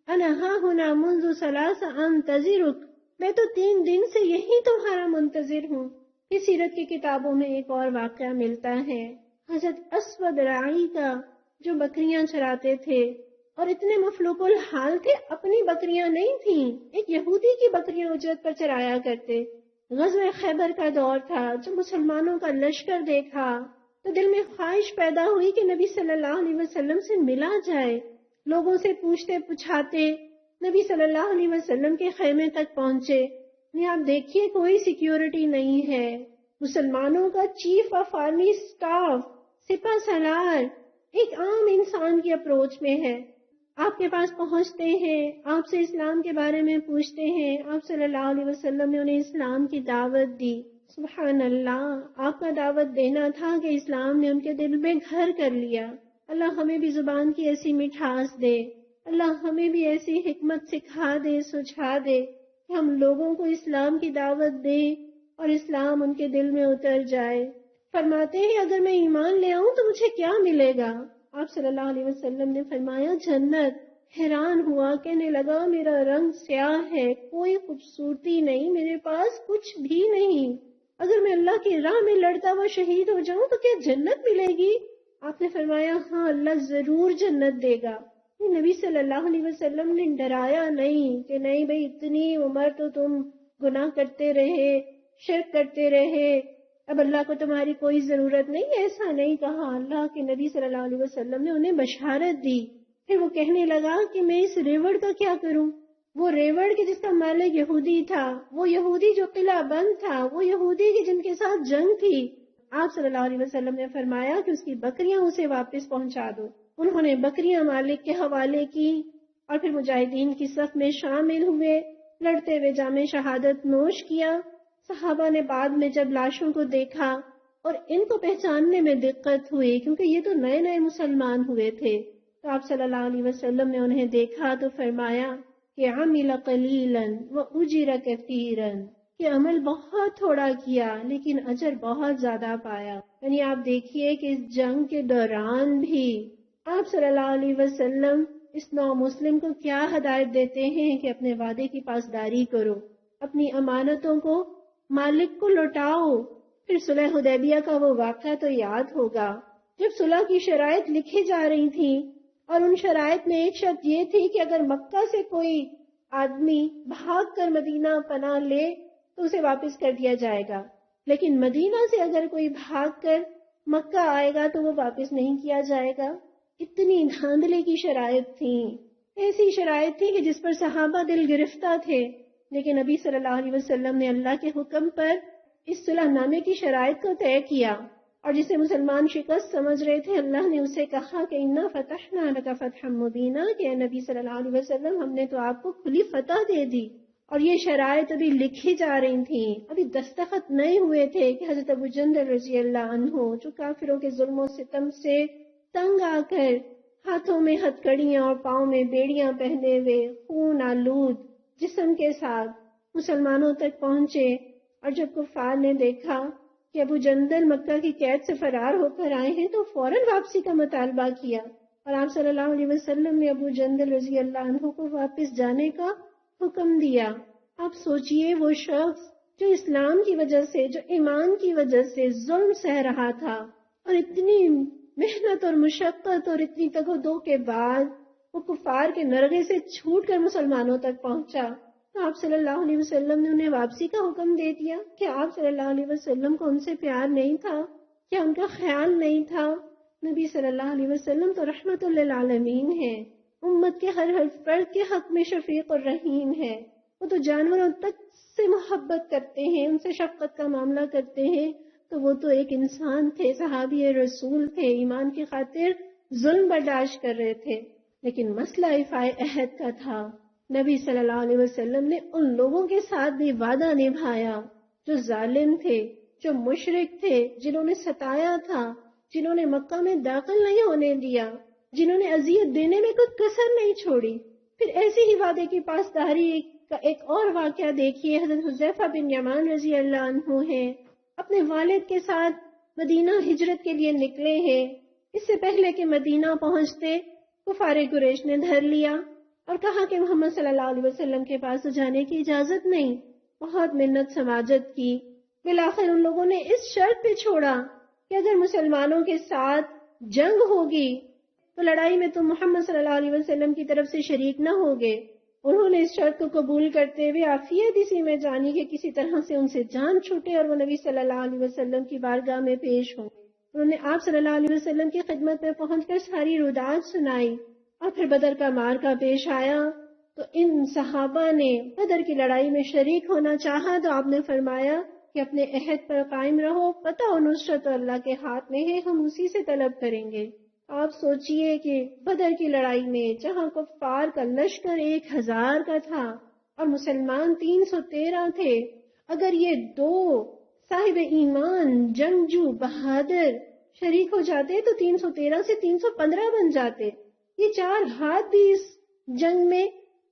انا ہاں ہونا منذ 3 انتظرک، میں تو 3 دن سے یہی تمہارا منتظر ہوں. اس سیرت کی کتابوں میں ایک اور واقعہ ملتا ہے حضرت اسود راعی کا، جو بکریاں چراتے تھے اور اتنے مفلوق الحال تھے. اپنی بکریاں نہیں تھیں، ایک یہودی کی بکریاں اجرت پر چرایا کرتے. غزوہ خیبر کا دور تھا. جب مسلمانوں کا لشکر دیکھا تو دل میں خواہش پیدا ہوئی کہ نبی صلی اللہ علیہ وسلم سے ملا جائے. لوگوں سے پوچھتے پچھاتے نبی صلی اللہ علیہ وسلم کے خیمے تک پہنچے. نہیں، آپ دیکھیے کوئی سیکیورٹی نہیں ہے. مسلمانوں کا چیف آف آرمی اسٹاف، سپہ سالار، ایک عام انسان کی اپروچ میں ہے. آپ کے پاس پہنچتے ہیں، آپ سے اسلام کے بارے میں پوچھتے ہیں. آپ صلی اللہ علیہ وسلم نے انہیں اسلام کی دعوت دی. سبحان اللہ، آپ کا دعوت دینا تھا کہ اسلام نے ان کے دل میں گھر کر لیا. اللہ ہمیں بھی زبان کی ایسی مٹھاس دے، اللہ ہمیں بھی ایسی حکمت سکھا دے، سجھا دے کہ ہم لوگوں کو اسلام کی دعوت دیں اور اسلام ان کے دل میں اتر جائے. فرماتے ہیں اگر میں ایمان لے آؤں تو مجھے کیا ملے گا؟ آپ صلی اللہ علیہ وسلم نے فرمایا جنت. حیران ہوا، کہنے لگا میرا رنگ سیاہ ہے، کوئی خوبصورتی نہیں، میرے پاس کچھ بھی نہیں. اگر میں اللہ کی راہ میں لڑتا ہوا شہید ہو جاؤں تو کیا جنت ملے گی؟ آپ نے فرمایا ہاں، اللہ ضرور جنت دے گا. نبی صلی اللہ علیہ وسلم نے ڈرایا نہیں کہ نہیں بھئی اتنی عمر تو تم گناہ کرتے رہے، شرک کرتے رہے، اب اللہ کو تمہاری کوئی ضرورت نہیں. ایسا نہیں کہا. اللہ کے نبی صلی اللہ علیہ وسلم نے انہیں بشارت دی. پھر وہ کہنے لگا کہ میں اس ریوڑ کا کیا کروں؟ وہ ریوڑ کے جس کا مالک یہودی تھا، وہ یہودی جو قلعہ بند تھا، وہ یہودی کی جن کے ساتھ جنگ تھی. آپ صلی اللہ علیہ وسلم نے فرمایا کہ اس کی بکریاں اسے واپس پہنچا دو. انہوں نے بکریاں مالک کے حوالے کی اور پھر مجاہدین کی صف میں شامل ہوئے، لڑتے ہوئے جام شہادت نوش کیا. صحابہ نے بعد میں جب لاشوں کو دیکھا اور ان کو پہچاننے میں دقت ہوئی کیونکہ یہ تو نئے نئے مسلمان ہوئے تھے، تو آپ صلی اللہ علیہ وسلم نے انہیں دیکھا تو فرمایا کہ عمل قلیلا واجر کثیرا، کہ عمل بہت تھوڑا کیا لیکن اجر بہت زیادہ پایا. یعنی آپ دیکھیے کہ اس جنگ کے دوران بھی آپ صلی اللہ علیہ وسلم اس نو مسلم کو کیا ہدایت دیتے ہیں کہ اپنے وعدے کی پاسداری کرو، اپنی امانتوں کو مالک کو لوٹاؤ. پھر صلح حدیبیہ کا وہ واقعہ تو یاد ہوگا جب صلح کی شرائط لکھی جا رہی تھیں اور ان شرائط میں ایک شرط یہ تھی کہ اگر مکہ سے کوئی آدمی بھاگ کر مدینہ پناہ لے تو اسے واپس کر دیا جائے گا، لیکن مدینہ سے اگر کوئی بھاگ کر مکہ آئے گا تو وہ واپس نہیں کیا جائے گا. اتنی دھاندلی کی شرائط تھیں، ایسی شرائط تھی کہ جس پر صحابہ دل گرفتہ تھے. لیکن نبی صلی اللہ علیہ وسلم نے اللہ کے حکم پر اس صلح نامے کی شرائط کو طے کیا، اور جسے مسلمان شکست سمجھ رہے تھے، اللہ نے اسے کہا کہ اِنَّا فَتَحْنَا لَكَ فَتْحًا مُبِينًا، کہ اے نبی صلی اللہ علیہ وسلم ہم نے تو آپ کو کھلی فتح دے دی۔ اور یہ شرائط ابھی لکھی جا رہی تھیں، ابھی دستخط نہیں ہوئے تھے کہ حضرت ابو جندل رضی اللہ عنہ، جو کافروں کے ظلم و ستم سے تنگ آ کر ہاتھوں میں ہتھکڑیاں اور پاؤں میں بیڑیاں پہنے ہوئے خون آلود جسم کے ساتھ مسلمانوں تک پہنچے، اور جب کفار نے دیکھا کہ ابو جندل مکہ کی قید سے فرار ہو کر آئے ہیں تو فوراً واپسی کا مطالبہ کیا، اور آپ صلی اللہ علیہ وسلم نے ابو جندل رضی اللہ عنہ کو واپس جانے کا حکم دیا۔ آپ سوچئے وہ شخص جو اسلام کی وجہ سے، جو ایمان کی وجہ سے ظلم سہ رہا تھا، اور اتنی محنت اور مشقت اور اتنی تگ و دو کے بعد وہ کفار کے نرغے سے چھوٹ کر مسلمانوں تک پہنچا، تو آپ صلی اللہ علیہ وسلم نے انہیں واپسی کا حکم دے دیا کہ آپ صلی اللہ علیہ وسلم کو ان سے پیار نہیں تھا، کیا ان کا خیال نہیں تھا؟ نبی صلی اللہ علیہ وسلم تو رحمت للعالمین ہے، امت کے ہر فرد کے حق میں شفیق اور رحیم ہے، وہ تو جانوروں تک سے محبت کرتے ہیں، ان سے شفقت کا معاملہ کرتے ہیں، تو وہ تو ایک انسان تھے، صحابی رسول تھے، ایمان کی خاطر ظلم برداشت کر رہے تھے، لیکن مسئلہ ایفائے عہد کا تھا۔ نبی صلی اللہ علیہ وسلم نے ان لوگوں کے ساتھ بھی وعدہ نبھایا جو ظالم تھے، جو مشرک تھے، جنہوں نے ستایا تھا، جنہوں نے مکہ میں داخل نہیں ہونے دیا، جنہوں نے اذیت دینے میں کوئی کسر نہیں چھوڑی۔ پھر ایسے ہی وعدے کی پاسداری کا ایک اور واقعہ دیکھیے، حضرت حذیفہ بن یمان رضی اللہ عنہ ہیں، اپنے والد کے ساتھ مدینہ ہجرت کے لیے نکلے ہیں۔ اس سے پہلے کہ مدینہ پہنچتے کفار قریش نے دھر لیا اور کہا کہ محمد صلی اللہ علیہ وسلم کے پاس تو جانے کی اجازت نہیں۔ بہت منت سماجت کی، بالآخر ان لوگوں نے اس شرط پہ چھوڑا کہ اگر مسلمانوں کے ساتھ جنگ ہوگی تو لڑائی میں تم محمد صلی اللہ علیہ وسلم کی طرف سے شریک نہ ہوگے۔ انہوں نے اس شرط کو قبول کرتے ہوئے عافیت اسی میں جانی کہ کسی طرح سے ان سے جان چھوٹے اور وہ نبی صلی اللہ علیہ وسلم کی بارگاہ میں پیش ہوں۔ انہوں نے آپ صلی اللہ علیہ وسلم کی خدمت میں پہنچ کر ساری رودات سنائی، اور پھر بدر کا معرکہ پیش آیا تو ان صحابہ نے بدر کی لڑائی میں شریک ہونا چاہا، تو آپ نے فرمایا کہ اپنے عہد پر قائم رہو، فتح و نصرت اللہ کے ہاتھ میں ہے، ہم اسی سے طلب کریں گے۔ آپ سوچئے کہ بدر کی لڑائی میں جہاں کفار کا لشکر 1000 کا تھا اور مسلمان 313 تھے، اگر یہ دو صاحب ایمان جنگجو بہادر شریک ہو جاتے تو 313 سے 315 بن جاتے، یہ 4 ہاتھ بھی اس جنگ میں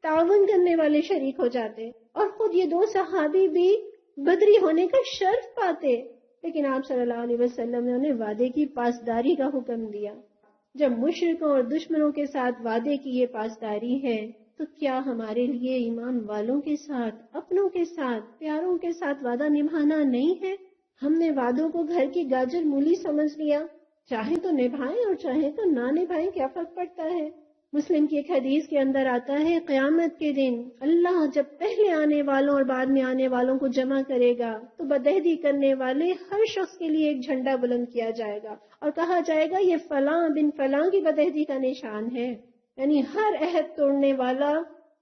تعاون کرنے والے شریک ہو جاتے، اور خود یہ 2 صحابی بھی بدری ہونے کا شرف پاتے۔ لیکن آپ صلی اللہ علیہ وسلم نے انہیں وعدے کی پاسداری کا حکم دیا۔ جب مشرکوں اور دشمنوں کے ساتھ وعدے کی یہ پاسداری ہے تو کیا ہمارے لیے ایمان والوں کے ساتھ، اپنوں کے ساتھ، پیاروں کے ساتھ وعدہ نبھانا نہیں ہے؟ ہم نے وعدوں کو گھر کی گاجر مولی سمجھ لیا، چاہے تو نبھائیں اور چاہے تو نہ نبھائیں، کیا فرق پڑتا ہے؟ مسلم کی ایک حدیث کے اندر آتا ہے، قیامت کے دن اللہ جب پہلے آنے والوں اور بعد میں آنے والوں کو جمع کرے گا تو بدعہدی کرنے والے ہر شخص کے لیے ایک جھنڈا بلند کیا جائے گا اور کہا جائے گا یہ فلاں بن فلاں کی بدعہدی کا نشان ہے، یعنی ہر عہد توڑنے والا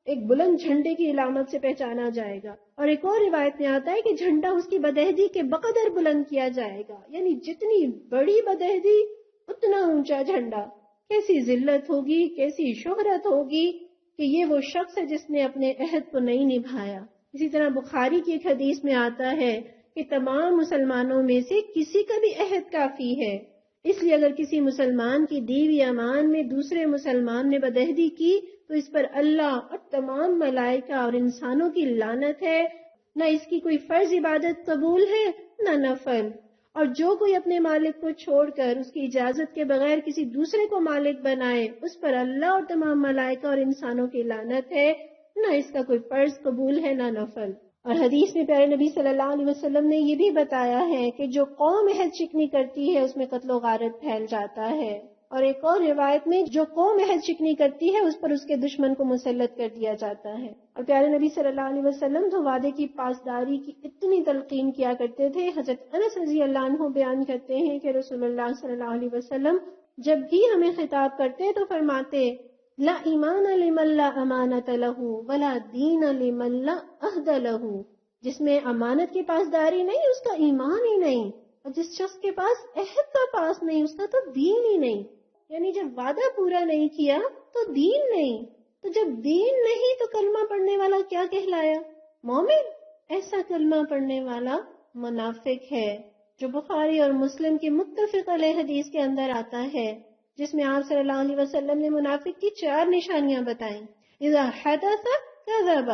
ایک بلند جھنڈے کی علامت سے پہچانا جائے گا۔ اور ایک اور روایت میں آتا ہے کہ جھنڈا اس کی بدعہدی کے بقدر بلند کیا جائے گا، یعنی جتنی بڑی بدعہدی اتنا اونچا جھنڈا۔ کیسی ذلت ہوگی، کیسی شہرت ہوگی کہ یہ وہ شخص ہے جس نے اپنے عہد کو نہیں نبھایا۔ اسی طرح بخاری کی ایک حدیث میں آتا ہے کہ تمام مسلمانوں میں سے کسی کا بھی عہد کافی ہے، اس لیے اگر کسی مسلمان کی دی ہوئی امان میں دوسرے مسلمان نے بدعہدی کی تو اس پر اللہ اور تمام ملائکہ اور انسانوں کی لعنت ہے، نہ اس کی کوئی فرض عبادت قبول ہے نہ نفل، اور جو کوئی اپنے مالک کو چھوڑ کر اس کی اجازت کے بغیر کسی دوسرے کو مالک بنائے اس پر اللہ اور تمام ملائکہ اور انسانوں کی لعنت ہے، نہ اس کا کوئی فرض قبول ہے نہ نفل۔ اور حدیث میں پیارے نبی صلی اللہ علیہ وسلم نے یہ بھی بتایا ہے کہ جو قوم عہد شکنی کرتی ہے اس میں قتل و غارت پھیل جاتا ہے، اور ایک اور روایت میں جو قوم عہد شکنی کرتی ہے اس پر اس کے دشمن کو مسلط کر دیا جاتا ہے۔ اور پیارے نبی صلی اللہ علیہ وسلم تو وعدے کی پاسداری کی اتنی تلقین کیا کرتے تھے، حضرت انس رضی اللہ عنہ بیان کرتے ہیں کہ رسول اللہ صلی اللہ علیہ وسلم جب بھی ہمیں خطاب کرتے تو فرماتے لا ایمان لمن لا امانت له ولا دین لمن لا عہد له، جس میں امانت کی پاسداری نہیں، اس کا ایمان ہی نہیں، اور جس شخص کے پاس عہد کا پاس نہیں، اس کا تو دین ہی نہیں. یعنی جب وعدہ پورا نہیں کیا تو دین نہیں، تو جب دین نہیں تو کلمہ پڑھنے والا کیا کہلایا؟ مومن. ایسا کلمہ پڑھنے والا منافق ہے، جو بخاری اور مسلم کی متفق علیہ حدیث کے اندر آتا ہے، جس میں آپ صلی اللہ علیہ وسلم نے منافق کی 4 نشانیاں بتائیں. اذا حدث کذب،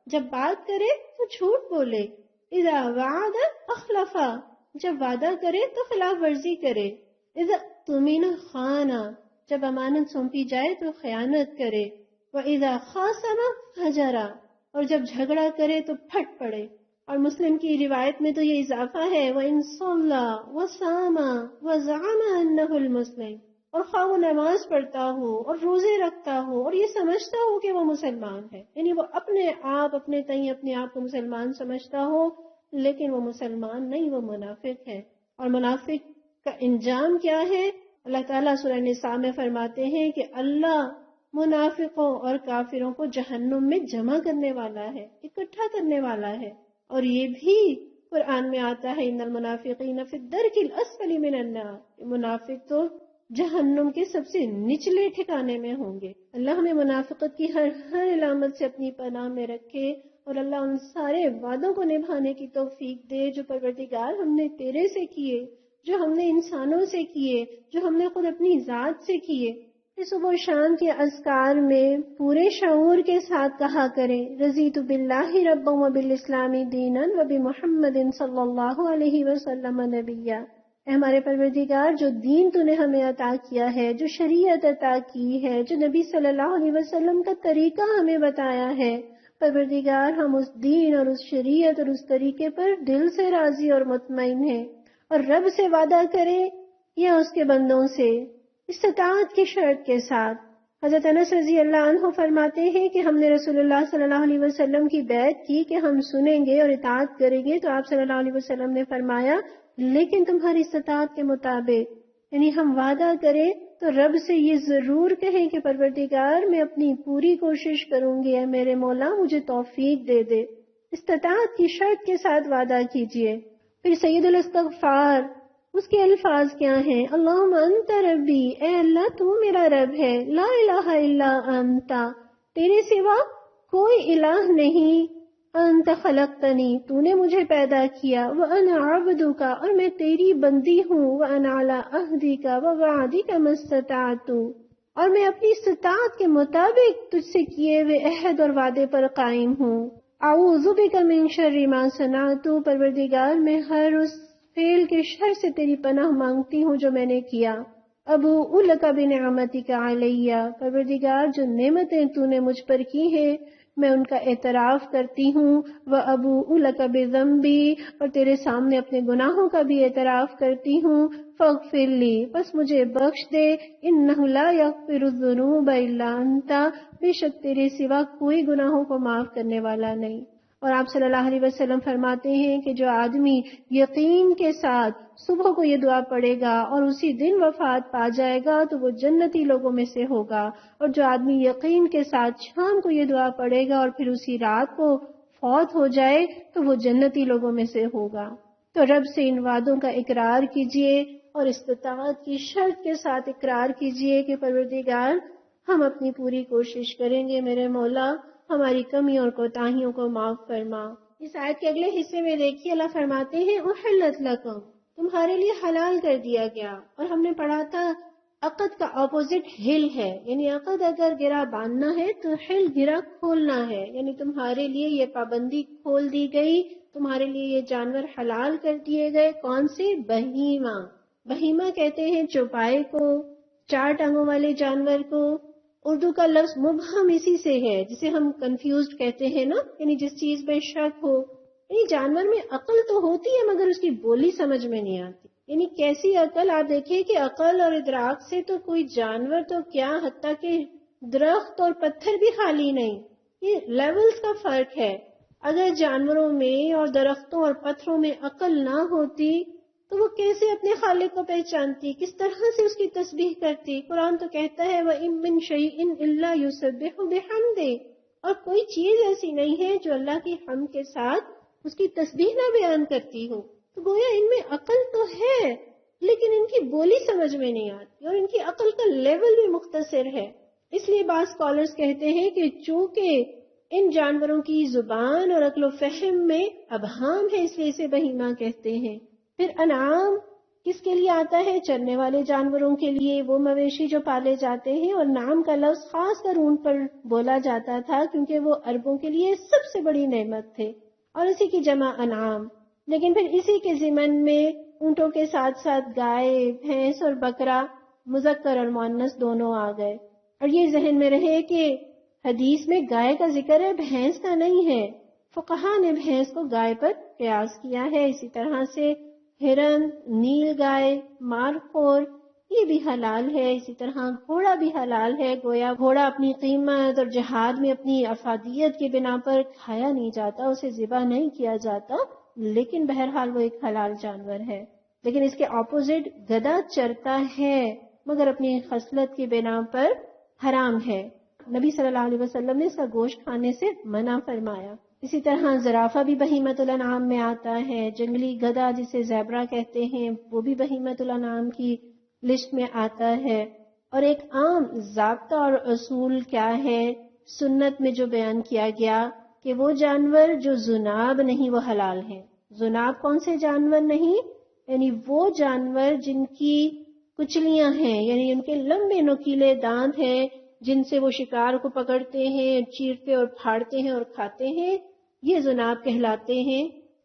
جب بات کرے تو جھوٹ بولے. اذا وعد اخلف، جب وعدہ کرے تو خلاف ورزی کرے. اذا اؤتمن خان، جب امانت سونپی جائے تو خیانت کرے. واذا خاصم فجر، اور جب جھگڑا کرے تو پھٹ پڑے. اور مسلم کی روایت میں تو یہ اضافہ ہے وَإِن صَلَّى وَصَامَ وَزَعَمَ أَنَّهُ الْمُسْلِمُ، اور خواہ وہ نماز پڑھتا ہو اور روزے رکھتا ہو اور یہ سمجھتا ہو کہ وہ مسلمان ہے، یعنی وہ اپنے آپ کو مسلمان سمجھتا ہو، لیکن وہ مسلمان نہیں، وہ منافق ہے. اور منافق کا انجام کیا ہے؟ اللہ تعالیٰ سورہ نساء میں فرماتے ہیں کہ اللہ منافقوں اور کافروں کو جہنم میں جمع کرنے والا ہے، اکٹھا کرنے والا ہے. اور یہ بھی قرآن میں آتا ہے ان المنافقین فی الدرک الاسفل من النار، منافق تو جہنم کے سب سے نچلے ٹھکانے میں ہوں گے. اللہ ہمیں منافقت کی ہر علامت سے اپنی پناہ میں رکھے، اور اللہ ان سارے وعدوں کو نبھانے کی توفیق دے جو پروردگار ہم نے تیرے سے کیے، جو ہم نے انسانوں سے کیے، جو ہم نے خود اپنی ذات سے کیے. اس صبح و شام کے اذکار میں پورے شعور کے ساتھ کہا کریں رضیت باللہ ربا وبالاسلام دینا وبمحمد صلی اللہ علیہ وسلم نبیا. اے ہمارے پروردگار، جو دین تو نے ہمیں عطا کیا ہے، جو شریعت عطا کی ہے، جو نبی صلی اللہ علیہ وسلم کا طریقہ ہمیں بتایا ہے، پروردگار ہم اس دین اور اس شریعت اور اس طریقے پر دل سے راضی اور مطمئن ہیں. اور رب سے وعدہ کریں یا اس کے بندوں سے استطاعت کی شرط کے ساتھ. حضرت انس رضی اللہ عنہ فرماتے ہیں کہ ہم نے رسول اللہ صلی اللہ علیہ وسلم کی بیعت کی کہ ہم سنیں گے اور اطاعت کریں گے، تو آپ صلی اللہ علیہ وسلم نے فرمایا لیکن تمہاری استطاعت کے مطابق، یعنی ہم وعدہ کریں تو رب سے یہ ضرور کہیں کہ پروردگار میں اپنی پوری کوشش کروں گی، اے میرے مولا مجھے توفیق دے دے. استطاعت کی شرط کے ساتھ وعدہ کیجئے. پھر سید الاستغفار، اس کے الفاظ کیا ہیں؟ اللہم انت ربی، اے اللہ تو میرا رب ہے، لا الہ الا انت، تیرے سوا کوئی الہ نہیں، انت خلقتنی، تو نے مجھے پیدا کیا، وانا عبدک، اور میں تیری بندی ہوں، وانا علی عہدک ووعدک ما استطعت، اور میں اپنی استطاعت کے مطابق تجھ سے کیے ہوئے عہد اور وعدے پر قائم ہوں. اعوذ بک من شر ما صنعت، پروردگار میں ہر اس فعل کے شر سے تیری پناہ مانگتی ہوں جو میں نے کیا. ابوء لک بنعمتک علیہ، پروردگار جو نعمتیں تو نے مجھ پر کی ہیں میں ان کا اعتراف کرتی ہوں. وابوء لک بذنبی، اور تیرے سامنے اپنے گناہوں کا بھی اعتراف کرتی ہوں. فاغفر لی، بس مجھے بخش دے. انہ لا یغفر الذنوب الا انت، بے شک تیرے سوا کوئی گناہوں کو معاف کرنے والا نہیں. اور آپ صلی اللہ علیہ وسلم فرماتے ہیں کہ جو آدمی یقین کے ساتھ صبح کو یہ دعا پڑھے گا اور اسی دن وفات پا جائے گا تو وہ جنتی لوگوں میں سے ہوگا، اور جو آدمی یقین کے ساتھ شام کو یہ دعا پڑھے گا اور پھر اسی رات کو فوت ہو جائے تو وہ جنتی لوگوں میں سے ہوگا. تو رب سے ان وعدوں کا اقرار کیجئے اور استطاعت کی شرط کے ساتھ اقرار کیجئے کہ پروردگار ہم اپنی پوری کوشش کریں گے، میرے مولا ہماری کمی اور کوتاہیوں کو معاف فرما. اس آیت کے اگلے حصے میں دیکھیے اللہ فرماتے ہیں احلت لکم، تمہارے لیے حلال کر دیا گیا. اور ہم نے پڑھا تھا عقد کا اپوزٹ ہل ہے، یعنی عقد اگر گرہ باندھنا ہے تو ہل گرہ کھولنا ہے، یعنی تمہارے لیے یہ پابندی کھول دی گئی، تمہارے لیے یہ جانور حلال کر دیے گئے. کون سے؟ بہیمہ. بہیمہ کہتے ہیں چوپائے کو، 4 ٹانگوں والے جانور کو. اردو کا لفظ مبہم اسی سے ہے جسے ہم کنفیوزڈ کہتے ہیں نا، یعنی جس چیز پہ شک ہو. یعنی جانور میں عقل تو ہوتی ہے مگر اس کی بولی سمجھ میں نہیں آتی. یعنی کیسی عقل؟ آپ دیکھیے کہ عقل اور ادراک سے تو کوئی جانور تو کیا، حتیٰ کہ درخت اور پتھر بھی خالی نہیں. یہ لیولز کا فرق ہے. اگر جانوروں میں اور درختوں اور پتھروں میں عقل نہ ہوتی تو وہ کیسے اپنے خالق کو پہچانتی، کس طرح سے اس کی تسبیح کرتی؟ قرآن تو کہتا ہے وَإِن مِّن شَيْءٍ إِلَّا يُسَبِّحُ بِحَمْدِهِ، اور کوئی چیز ایسی نہیں ہے جو اللہ کی حمد کے ساتھ اس کی تسبیح نہ بیان کرتی ہوں، تو گویا ان میں عقل تو ہے لیکن ان کی بولی سمجھ میں نہیں آتی اور ان کی عقل کا لیول بھی مختصر ہے۔ اس لیے بعض اسکالرز کہتے ہیں کہ چونکہ ان جانوروں کی زبان اور عقل و فہم میں ابہام ہے اس لیے اسے بہیمہ کہتے ہیں۔ پھر انعام کس کے لیے آتا ہے؟ چرنے والے جانوروں کے لیے، وہ مویشی جو پالے جاتے ہیں، اور نام کا لفظ خاص کر اونٹ پر بولا جاتا تھا کیونکہ وہ عربوں کے لیے سب سے بڑی نعمت تھے، اور اسی کی جمع انعام۔ لیکن پھر اسی کے ضمن میں اونٹوں کے ساتھ ساتھ گائے، بھینس اور بکرا، مذکر اور مؤنث دونوں آ گئے۔ اور یہ ذہن میں رہے کہ حدیث میں گائے کا ذکر ہے، بھینس کا نہیں ہے۔ فقہا نے بھینس کو گائے پر قیاس کیا ہے۔ اسی طرح سے ہرن، نیل گائے، مارخور یہ بھی حلال ہے۔ اسی طرح گھوڑا بھی حلال ہے، گویا گھوڑا اپنی قیمت اور جہاد میں اپنی افادیت کی بنا پر کھایا نہیں جاتا، اسے ذبح نہیں کیا جاتا، لیکن بہرحال وہ ایک حلال جانور ہے۔ لیکن اس کے اپوزٹ گدھا چرتا ہے مگر اپنی خصلت کی بنا پر حرام ہے۔ نبی صلی اللہ علیہ وسلم نے اس کا گوشت کھانے سے منع فرمایا۔ اسی طرح زرافہ بھی بہیمۃ الانعام میں آتا ہے، جنگلی گدھا جسے زیبرا کہتے ہیں وہ بھی بہیمۃ الانعام کی لسٹ میں آتا ہے۔ اور ایک عام ضابطہ اور اصول کیا ہے سنت میں جو بیان کیا گیا کہ وہ جانور جو ذناب نہیں وہ حلال ہیں۔ ذناب کون سے جانور نہیں؟ یعنی وہ جانور جن کی کچلیاں ہیں، یعنی ان کے لمبے نوکیلے دانت ہیں جن سے وہ شکار کو پکڑتے ہیں، چیرتے اور پھاڑتے ہیں اور کھاتے ہیں، یہ ذناب کہلاتے ہیں۔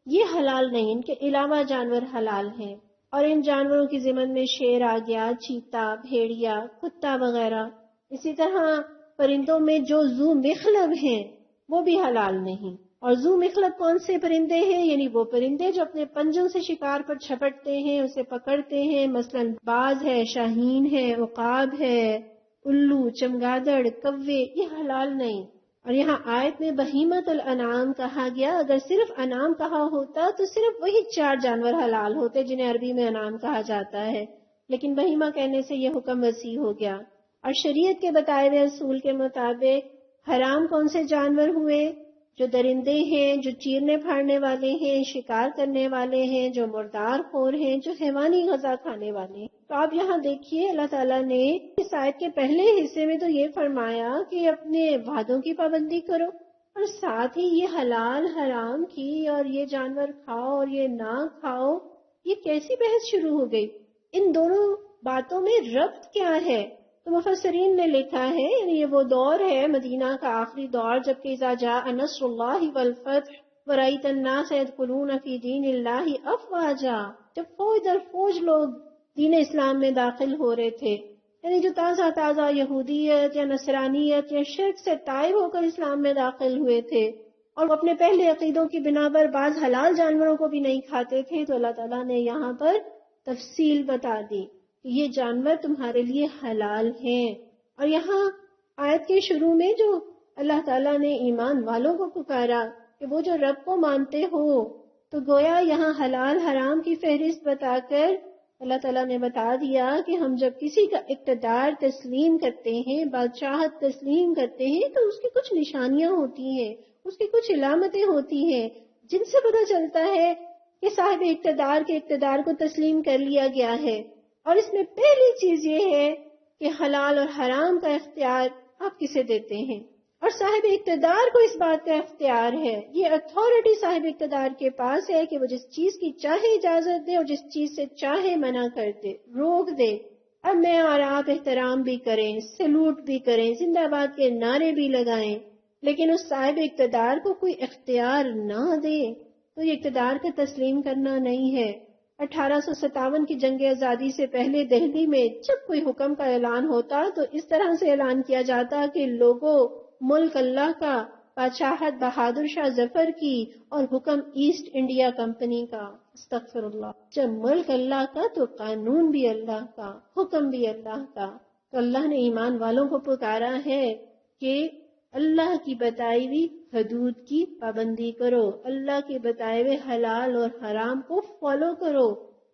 یہ حلال نہیں، ان کے علاوہ جانور حلال ہیں۔ اور ان جانوروں کی ضمن میں شیر آ گیا، چیتا، بھیڑیا، کتا وغیرہ۔ اسی طرح پرندوں میں جو ذو مخلب ہیں وہ بھی حلال نہیں۔ اور ذو مخلب کون سے پرندے ہیں؟ یعنی وہ پرندے جو اپنے پنجوں سے شکار پر چھپٹتے ہیں، اسے پکڑتے ہیں، مثلا باز ہے، شاہین ہے، عقاب ہے، الو، چمگادڑ، کوے، یہ حلال نہیں۔ اور یہاں آیت میں بہیمۃ الانعام کہا گیا، اگر صرف انعام کہا ہوتا تو صرف وہی 4 جانور حلال ہوتے جنہیں عربی میں انعام کہا جاتا ہے، لیکن بہیمہ کہنے سے یہ حکم وسیع ہو گیا۔ اور شریعت کے بتائے ہوئے اصول کے مطابق حرام کون سے جانور ہوئے؟ جو درندے ہیں، جو چیرنے پھاڑنے والے ہیں، شکار کرنے والے ہیں، جو مردار خور ہیں، جو حیوانی غذا کھانے والے ہیں۔ تو آپ یہاں دیکھیے اللہ تعالیٰ نے اس آیت کے پہلے حصے میں تو یہ فرمایا کہ اپنے وعدوں کی پابندی کرو، اور ساتھ ہی یہ حلال حرام کی اور یہ جانور کھاؤ اور یہ نہ کھاؤ، یہ کیسی بحث شروع ہو گئی؟ ان دونوں باتوں میں ربط کیا ہے؟ تو مفسرین نے لکھا ہے یعنی یہ وہ دور ہے مدینہ کا آخری دور جبکہ اذا جاء نصر اللہ والفتح ورأیت الناس يدخلون فی دین اللہ افواجا، جب فوج در فوج لوگ دین اسلام میں داخل ہو رہے تھے، یعنی جو تازہ یہودیت یا نصرانیت یا شرک سے تائب ہو کر اسلام میں داخل ہوئے تھے اور وہ اپنے پہلے عقیدوں کی بنا پر بعض حلال جانوروں کو بھی نہیں کھاتے تھے، تو اللہ تعالیٰ نے یہاں پر تفصیل بتا دی کہ یہ جانور تمہارے لیے حلال ہیں۔ اور یہاں آیت کے شروع میں جو اللہ تعالیٰ نے ایمان والوں کو پکارا کہ وہ جو رب کو مانتے ہو، تو گویا یہاں حلال حرام کی فہرست بتا کر اللہ تعالیٰ نے بتا دیا کہ ہم جب کسی کا اقتدار تسلیم کرتے ہیں، بادشاہت تسلیم کرتے ہیں، تو اس کی کچھ نشانیاں ہوتی ہیں، اس کی کچھ علامتیں ہوتی ہیں جن سے پتہ چلتا ہے کہ صاحب اقتدار کے اقتدار کو تسلیم کر لیا گیا ہے۔ اور اس میں پہلی چیز یہ ہے کہ حلال اور حرام کا اختیار آپ کسے دیتے ہیں، اور صاحب اقتدار کو اس بات کا اختیار ہے، یہ اتھارٹی صاحب اقتدار کے پاس ہے کہ وہ جس چیز کی چاہے اجازت دے اور جس چیز سے چاہے منع کر دے، روک دے۔ اب میں اور آپ احترام بھی کریں، سلوٹ بھی کریں، زندہ باد کے نعرے بھی لگائیں، لیکن اس صاحب اقتدار کو کوئی اختیار نہ دے تو یہ اقتدار کا تسلیم کرنا نہیں ہے۔ 1857 کی جنگ آزادی سے پہلے دہلی میں جب کوئی حکم کا اعلان ہوتا تو اس طرح سے اعلان کیا جاتا کہ لوگوں ملک اللہ کا، بادشاہت بہادر شاہ ظفر کی اور حکم ایسٹ انڈیا کمپنی کا۔ استغفر اللہ، جب ملک اللہ کا تو قانون بھی اللہ کا، حکم بھی اللہ کا۔ تو اللہ نے ایمان والوں کو پکارا ہے کہ اللہ کی بتائی ہوئی حدود کی پابندی کرو، اللہ کے بتائے ہوئے حلال اور حرام کو فالو کرو۔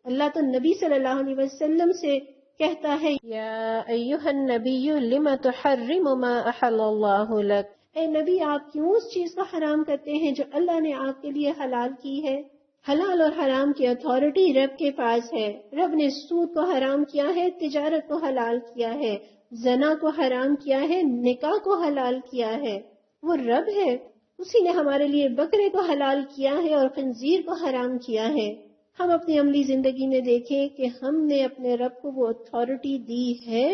اللہ تو نبی صلی اللہ علیہ وسلم سے کہتا ہے یا ایھا النبی لم تحرم ما احل اللہ لک، اے نبی آپ کیوں اس چیز کو حرام کرتے ہیں جو اللہ نے آپ کے لیے حلال کی ہے؟ حلال اور حرام کی اتھارٹی رب کے پاس ہے. رب نے سود کو حرام کیا ہے، تجارت کو حلال کیا ہے، زنا کو حرام کیا ہے، نکاح کو حلال کیا ہے. وہ رب ہے، اسی نے ہمارے لیے بکرے کو حلال کیا ہے اور خنزیر کو حرام کیا ہے. ہم اپنی عملی زندگی میں دیکھیں کہ ہم نے اپنے رب کو وہ اتھارٹی دی ہے،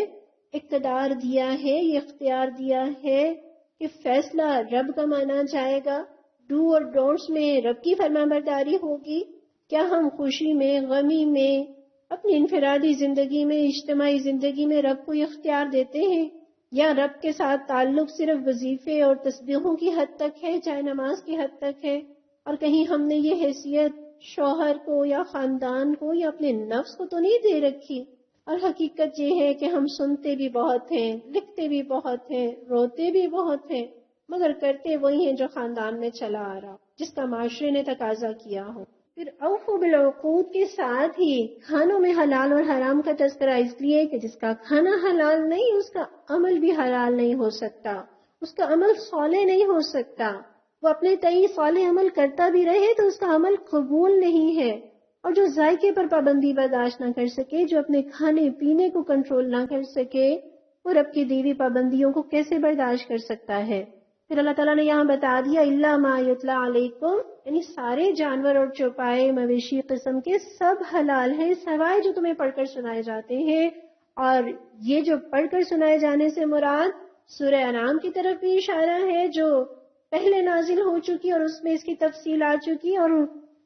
اقتدار دیا ہے، یہ اختیار دیا ہے کہ فیصلہ رب کا مانا جائے گا، ڈو اور ڈونٹس میں رب کی فرمانبرداری ہوگی. کیا ہم خوشی میں، غمی میں، اپنی انفرادی زندگی میں، اجتماعی زندگی میں رب کو یہ اختیار دیتے ہیں؟ یا رب کے ساتھ تعلق صرف وظیفے اور تسبیحوں کی حد تک ہے، چاہے نماز کی حد تک ہے، اور کہیں ہم نے یہ حیثیت شوہر کو یا خاندان کو یا اپنے نفس کو تو نہیں دے رکھی؟ اور حقیقت یہ ہے کہ ہم سنتے بھی بہت ہیں، لکھتے بھی بہت ہیں، روتے بھی بہت ہیں، مگر کرتے وہی ہیں جو خاندان میں چلا آ رہا، جس کا معاشرے نے تقاضا کیا ہو. پھر اوفوا بالعقود کے ساتھ ہی کھانوں میں حلال اور حرام کا تذکرہ اس لیے کہ جس کا کھانا حلال نہیں اس کا عمل بھی حلال نہیں ہو سکتا، اس کا عمل صالح نہیں ہو سکتا. وہ اپنے تئیں صالح عمل کرتا بھی رہے تو اس کا عمل قبول نہیں ہے. اور جو ذائقے پر پابندی برداشت نہ کر سکے، جو اپنے کھانے پینے کو کنٹرول نہ کر سکے، وہ رب کی دی ہوئی پابندیوں کو کیسے برداشت کر سکتا ہے؟ پھر اللہ تعالیٰ نے یہاں بتا دیا الا ما یتلا علیکم، یعنی سارے جانور اور چوپائے مویشی قسم کے سب حلال ہیں سوائے جو تمہیں پڑھ کر سنائے جاتے ہیں. اور یہ جو پڑھ کر سنائے جانے سے مراد سورہ انعام کی طرف بھی اشارہ ہے جو پہلے نازل ہو چکی اور اس میں اس کی تفصیل آ چکی، اور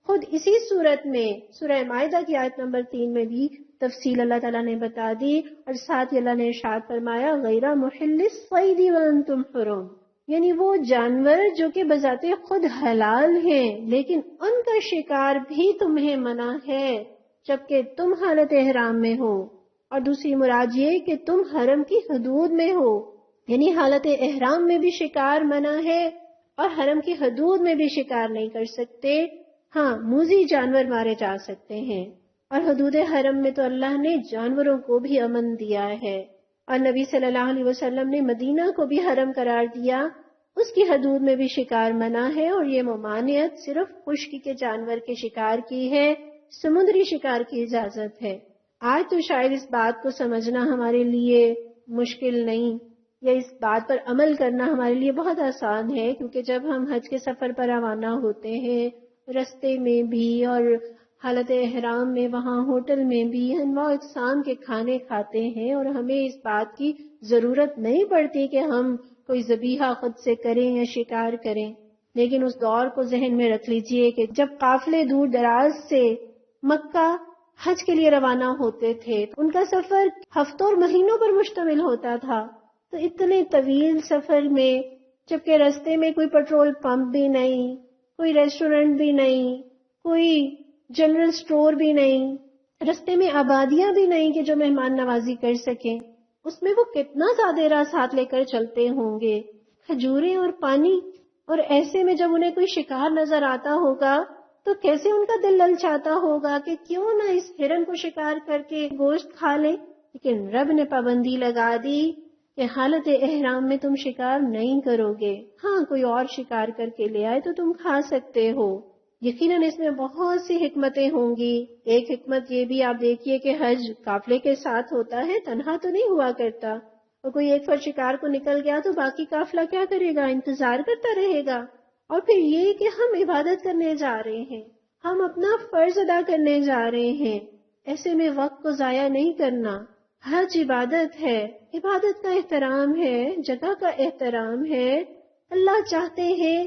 خود اسی صورت میں سورہ مائدہ کی آیت نمبر 3 میں بھی تفصیل اللہ تعالیٰ نے بتا دی. اور ساتھ ہی اللہ نے ارشاد فرمایا غیر محل الصید وانتم حرم، یعنی وہ جانور جو کہ بذات خود حلال ہیں لیکن ان کا شکار بھی تمہیں منع ہے جبکہ تم حالت احرام میں ہو. اور دوسری مراد یہ کہ تم حرم کی حدود میں ہو، یعنی حالت احرام میں بھی شکار منع ہے اور حرم کی حدود میں بھی شکار نہیں کر سکتے. ہاں موذی جانور مارے جا سکتے ہیں، اور حدود حرم میں تو اللہ نے جانوروں کو بھی امن دیا ہے. اور نبی صلی اللہ علیہ وسلم نے مدینہ کو بھی حرم قرار دیا، اس کی حدود میں بھی شکار منع ہے. اور یہ ممانعت صرف خشکی کے جانور کے شکار کی ہے، سمندری شکار کی اجازت ہے. آج تو شاید اس بات کو سمجھنا ہمارے لیے مشکل نہیں، یا اس بات پر عمل کرنا ہمارے لیے بہت آسان ہے، کیونکہ جب ہم حج کے سفر پر روانہ ہوتے ہیں رستے میں بھی اور حالت احرام میں وہاں ہوٹل میں بھی انواع اقسام کے کھانے کھاتے ہیں، اور ہمیں اس بات کی ضرورت نہیں پڑتی کہ ہم کوئی ذبیحہ خود سے کریں یا شکار کریں. لیکن اس دور کو ذہن میں رکھ لیجئے کہ جب قافلے دور دراز سے مکہ حج کے لیے روانہ ہوتے تھے، ان کا سفر ہفتوں اور مہینوں پر مشتمل ہوتا تھا. تو اتنے طویل سفر میں جبکہ رستے میں کوئی پیٹرول پمپ بھی نہیں، کوئی ریسٹورنٹ بھی نہیں، کوئی جنرل سٹور بھی نہیں، رستے میں آبادیاں بھی نہیں کہ جو مہمان نوازی کر سکیں، اس میں وہ کتنا زیادہ راہ ساتھ لے کر چلتے ہوں گے، کھجوریں اور پانی. اور ایسے میں جب انہیں کوئی شکار نظر آتا ہوگا تو کیسے ان کا دل للچاتا ہوگا کہ کیوں نہ اس ہرن کو شکار کر کے گوشت کھا لیں. لیکن رب نے پابندی لگا دی کہ حالت احرام میں تم شکار نہیں کرو گے. ہاں کوئی اور شکار کر کے لے آئے تو تم کھا سکتے ہو. یقیناً اس میں بہت سی حکمتیں ہوں گی. ایک حکمت یہ بھی آپ دیکھیے کہ حج قافلے کے ساتھ ہوتا ہے، تنہا تو نہیں ہوا کرتا. اور کوئی ایک فرد شکار کو نکل گیا تو باقی قافلہ کیا کرے گا؟ انتظار کرتا رہے گا. اور پھر یہ کہ ہم عبادت کرنے جا رہے ہیں، ہم اپنا فرض ادا کرنے جا رہے ہیں، ایسے میں وقت کو ضائع نہیں کرنا. حج عبادت ہے، عبادت کا احترام ہے، جگہ کا احترام ہے. اللہ چاہتے ہیں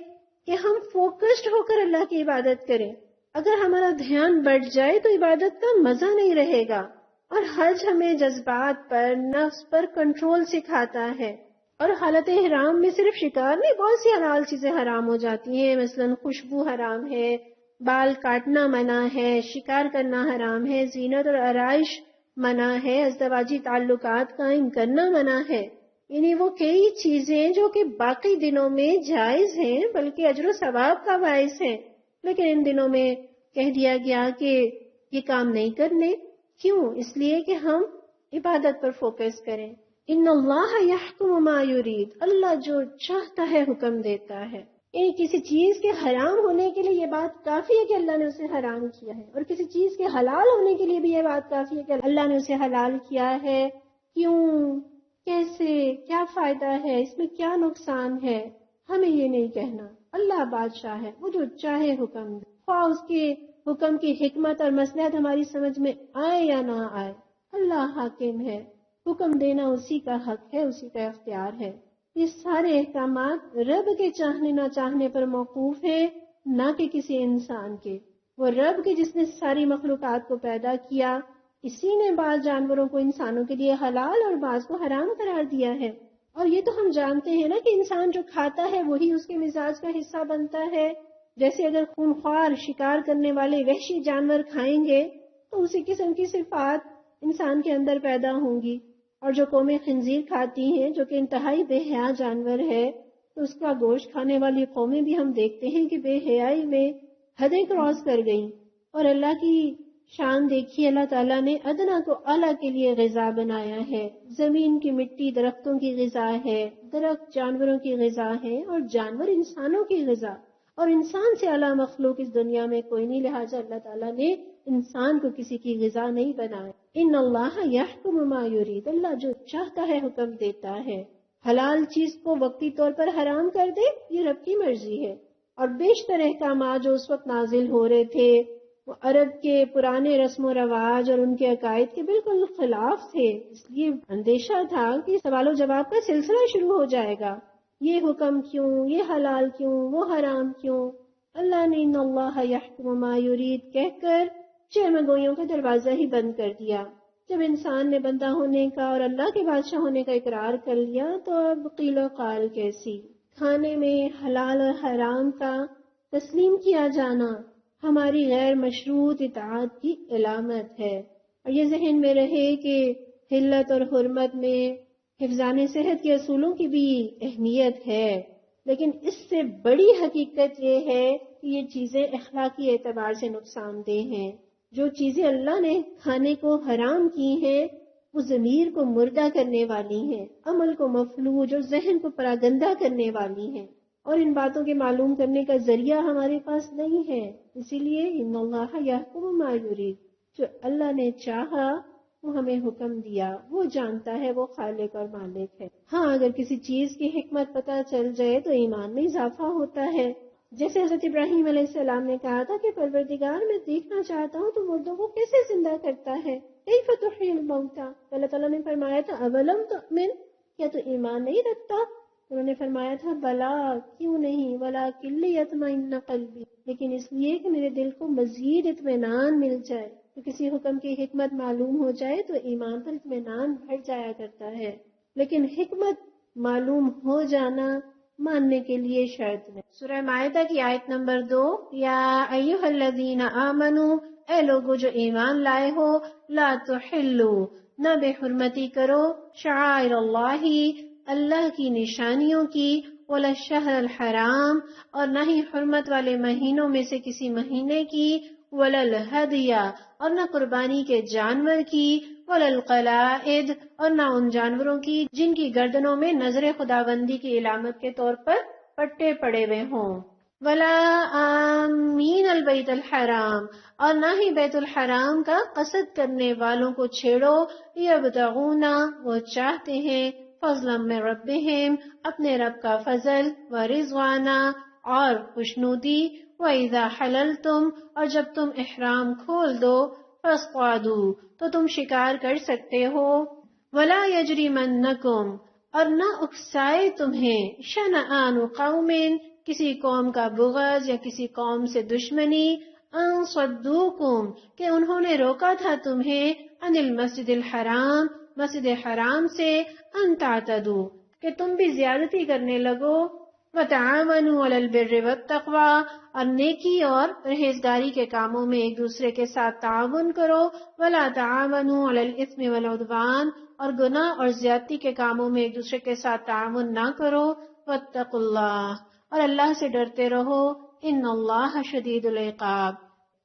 کہ ہم فوکسڈ ہو کر اللہ کی عبادت کریں. اگر ہمارا دھیان بڑھ جائے تو عبادت کا مزہ نہیں رہے گا. اور حج ہمیں جذبات پر، نفس پر کنٹرول سکھاتا ہے. اور حالت احرام میں صرف شکار نہیں، بہت سی حلال چیزیں حرام ہو جاتی ہیں. مثلا خوشبو حرام ہے، بال کاٹنا منع ہے، شکار کرنا حرام ہے، زینت اور آرائش منع ہے، ازدواجی تعلقات قائم کرنا منع ہے. یعنی وہ کئی چیزیں جو کہ باقی دنوں میں جائز ہیں بلکہ اجر و ثواب کا باعث ہیں، لیکن ان دنوں میں کہہ دیا گیا کہ یہ کام نہیں کرنے. کیوں؟ اس لیے کہ ہم عبادت پر فوکس کریں. ان اللہ یحکم ما یرید، اللہ جو چاہتا ہے حکم دیتا ہے. یعنی کسی چیز کے حرام ہونے کے لیے یہ بات کافی ہے کہ اللہ نے اسے حرام کیا ہے، اور کسی چیز کے حلال ہونے کے لیے بھی یہ بات کافی ہے کہ اللہ نے اسے حلال کیا ہے. کیوں، کیسے، کیا فائدہ ہے، اس میں کیا نقصان ہے، ہمیں یہ نہیں کہنا. اللہ بادشاہ ہے، وہ جو چاہے حکم دے، خواہ اس کے حکم کی حکمت اور مصلحت ہماری سمجھ میں آئے یا نہ آئے. اللہ حاکم ہے، حکم دینا اسی کا حق ہے، اسی کا اختیار ہے. یہ سارے احکامات رب کے چاہنے نہ چاہنے پر موقوف ہیں، نہ کہ کسی انسان کے. وہ رب کے جس نے ساری مخلوقات کو پیدا کیا، اسی نے بعض جانوروں کو انسانوں کے لیے حلال اور بعض کو حرام قرار دیا ہے. اور یہ تو ہم جانتے ہیں نا کہ انسان جو کھاتا ہے وہی اس کے مزاج کا حصہ بنتا ہے. جیسے اگر خونخوار شکار کرنے والے وحشی جانور کھائیں گے تو اسی قسم کی صفات انسان کے اندر پیدا ہوں گی. اور جو قومیں خنزیر کھاتی ہیں جو کہ انتہائی بے حیا جانور ہے، تو اس کا گوشت کھانے والی قومیں بھی ہم دیکھتے ہیں کہ بے حیائی میں حدیں کراس کر گئیں. اور اللہ کی شان دیکھیے، اللہ تعالیٰ نے ادنا کو اعلیٰ کے لیے غذا بنایا ہے. زمین کی مٹی درختوں کی غذا ہے، درخت جانوروں کی غذا ہے، اور جانور انسانوں کی غذا. اور انسان سے اعلیٰ مخلوق اس دنیا میں کوئی نہیں، لہٰذا اللہ تعالیٰ نے انسان کو کسی کی غذا نہیں بنایا. ان اللہ یحکم ما یرید، اللہ جو چاہتا ہے حکم دیتا ہے. حلال چیز کو وقتی طور پر حرام کر دے، یہ رب کی مرضی ہے. اور بیشتر احکامات جو اس وقت نازل ہو رہے تھے وہ عرب کے پرانے رسم و رواج اور ان کے عقائد کے بالکل خلاف تھے. اس لیے اندیشہ تھا کہ سوال و جواب کا سلسلہ شروع ہو جائے گا. یہ حکم کیوں، یہ حلال کیوں، وہ حرام کیوں. اللہ نے ان اللہ یحکم ما یرید کہہ کر چرمگوئیوں کا دروازہ ہی بند کر دیا. جب انسان نے بندہ ہونے کا اور اللہ کے بادشاہ ہونے کا اقرار کر لیا تو اب قیل و قال کیسی. کھانے میں حلال اور حرام کا تسلیم کیا جانا ہماری غیر مشروط اطاعت کی علامت ہے. اور یہ ذہن میں رہے کہ حلت اور حرمت میں حفظان صحت کے اصولوں کی بھی اہمیت ہے، لیکن اس سے بڑی حقیقت یہ ہے کہ یہ چیزیں اخلاقی اعتبار سے نقصان دہ ہیں. جو چیزیں اللہ نے کھانے کو حرام کی ہیں وہ ضمیر کو مردہ کرنے والی ہیں، عمل کو مفلوج اور ذہن کو پراگندہ کرنے والی ہیں، اور ان باتوں کے معلوم کرنے کا ذریعہ ہمارے پاس نہیں ہے. اسی لیے ان اللہ یحکم ما یرید، جو اللہ نے چاہا وہ ہمیں حکم دیا، وہ جانتا ہے، وہ خالق اور مالک ہے. ہاں، اگر کسی چیز کی حکمت پتہ چل جائے تو ایمان میں اضافہ ہوتا ہے. جیسے حضرت ابراہیم علیہ السلام نے کہا تھا کہ پروردگار میں دیکھنا چاہتا ہوں تو مردوں کو کیسے زندہ کرتا ہے. کیف تحیی الموتى، اللہ تعالیٰ نے فرمایا تھا اولم تؤمن، کیا تو ایمان نہیں رکھتا؟ انہوں نے فرمایا تھا بلا، کیوں نہیں، ولکن لیطمئن قلبی، لیکن اس لیے کہ میرے دل کو مزید اطمینان مل جائے. تو کسی حکم کی حکمت معلوم ہو جائے تو ایمان پر اطمینان بڑھ جایا کرتا ہے، لیکن حکمت معلوم ہو جانا ماننے کے لیے شرط نہیں. سورہ مائدہ کی آیت نمبر 2، یا ایھا الذین آمنوا، اے لوگو جو ایمان لائے ہو، لا تحلوا، نہ بے حرمتی کرو، شعائر اللہ، اللہ کی نشانیوں کی، ولا الشہر الحرام، اور نہ ہی حرمت والے مہینوں میں سے کسی مہینے کی، ولا الہدی، اور نہ قربانی کے جانور کی، ولا القلائد، اور نہ ان جانوروں کی جن کی گردنوں میں نظر خداوندی کی علامت کے طور پر پٹے پڑے ہوئے ہوں، ولا آمین البیت الحرام، اور نہ ہی بیت الحرام کا قصد کرنے والوں کو چھیڑو، یبتغون، وہ چاہتے ہیں، فضلا من ربہم، اپنے رب کا فضل، ورضوانا، اور خوشنودی، وَإِذَا حَلَلْتُمْ، اور جب تم احرام کھول دو، فَاصْطَادُوا، تو تم شکار کر سکتے ہو، وَلَا يَجْرِمَنَّكُمْ، اور نہ اکسائے تمہیں، شَنَآنُ قَوْمٍ، کسی قوم کا بغض یا کسی قوم سے دشمنی، ان صدوکم، کہ انہوں نے روکا تھا تمہیں، عن المسجد الحرام، مسجد حرام سے، ان تعتدوا، کہ تم بھی زیادتی کرنے لگو، وَتَعَاوَنُوا عَلَى الْبِرِّ وَالتَّقْوَى، اور نیکی اور پرہیزگاری کے کاموں میں ایک دوسرے کے ساتھ تعاون کرو، وَلَا تَعَاوَنُوا عَلَى الْإِثْمِ وَالْعُدْوَانِ، اور گناہ اور زیادتی کے کاموں میں ایک دوسرے کے ساتھ تعاون نہ کرو، وَاتَّقُوا اللَّهَ، اور اللہ سے ڈرتے رہو، ان اللہ شدید العقاب،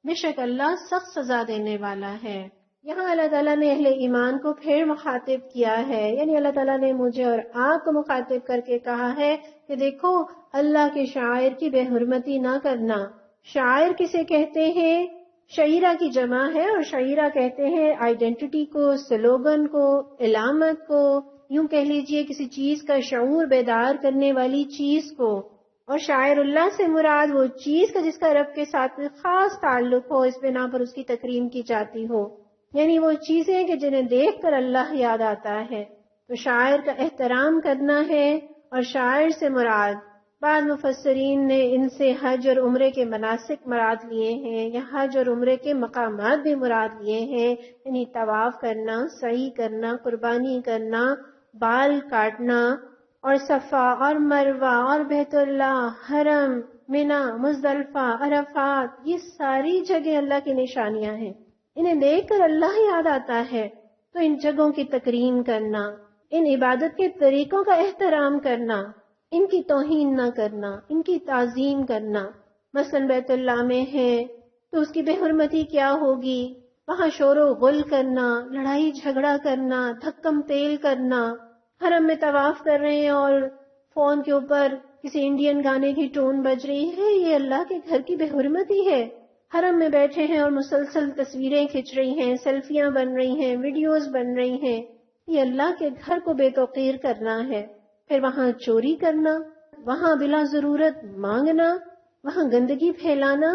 بے شک اللہ سخت سزا دینے والا ہے. یہاں اللہ تعالیٰ نے اہل ایمان کو پھر مخاطب کیا ہے، یعنی اللہ تعالیٰ نے مجھے اور آپ کو مخاطب کر کے کہا ہے کہ دیکھو اللہ کے شاعر کی بے حرمتی نہ کرنا۔ شاعر کسے کہتے ہیں؟ شعیرہ کی جمع ہے، اور شعیرہ کہتے ہیں آئیڈینٹی کو، سلوگن کو، علامت کو، یوں کہہ لیجئے کسی چیز کا شعور بیدار کرنے والی چیز کو۔ اور شاعر اللہ سے مراد وہ چیز کا جس کا رب کے ساتھ خاص تعلق ہو، اس بنا پر اس کی تکریم کی جاتی ہو، یعنی وہ چیزیں کہ جنہیں دیکھ کر اللہ یاد آتا ہے۔ تو شاعر کا احترام کرنا ہے، اور شاعر سے مراد بعض مفسرین نے ان سے حج اور عمرے کے مناسک مراد لیے ہیں، یا حج اور عمرے کے مقامات بھی مراد لیے ہیں، یعنی طواف کرنا، سعی کرنا، قربانی کرنا، بال کاٹنا، اور صفا اور مروہ اور بیت اللہ، حرم، منا، مزدلفہ، عرفات، یہ ساری جگہیں اللہ کی نشانیاں ہیں، انہیں دیکھ کر اللہ یاد آتا ہے۔ تو ان جگہوں کی تکریم کرنا، ان عبادت کے طریقوں کا احترام کرنا، ان کی توہین نہ کرنا، ان کی تعظیم کرنا۔ مثلا بیت اللہ میں ہے تو اس کی بے حرمتی کیا ہوگی؟ وہاں شور و غل کرنا، لڑائی جھگڑا کرنا، دھکم تیل کرنا۔ حرم میں طواف کر رہے ہیں اور فون کے اوپر کسی انڈین گانے کی ٹون بج رہی ہے، یہ اللہ کے گھر کی بے حرمتی ہے۔ حرم میں بیٹھے ہیں اور مسلسل تصویریں کھنچ رہی ہیں، سیلفیاں بن رہی ہیں، ویڈیوز بن رہی ہیں، یہ اللہ کے گھر کو بے توقیر کرنا ہے۔ پھر وہاں چوری کرنا، وہاں بلا ضرورت مانگنا، وہاں گندگی پھیلانا،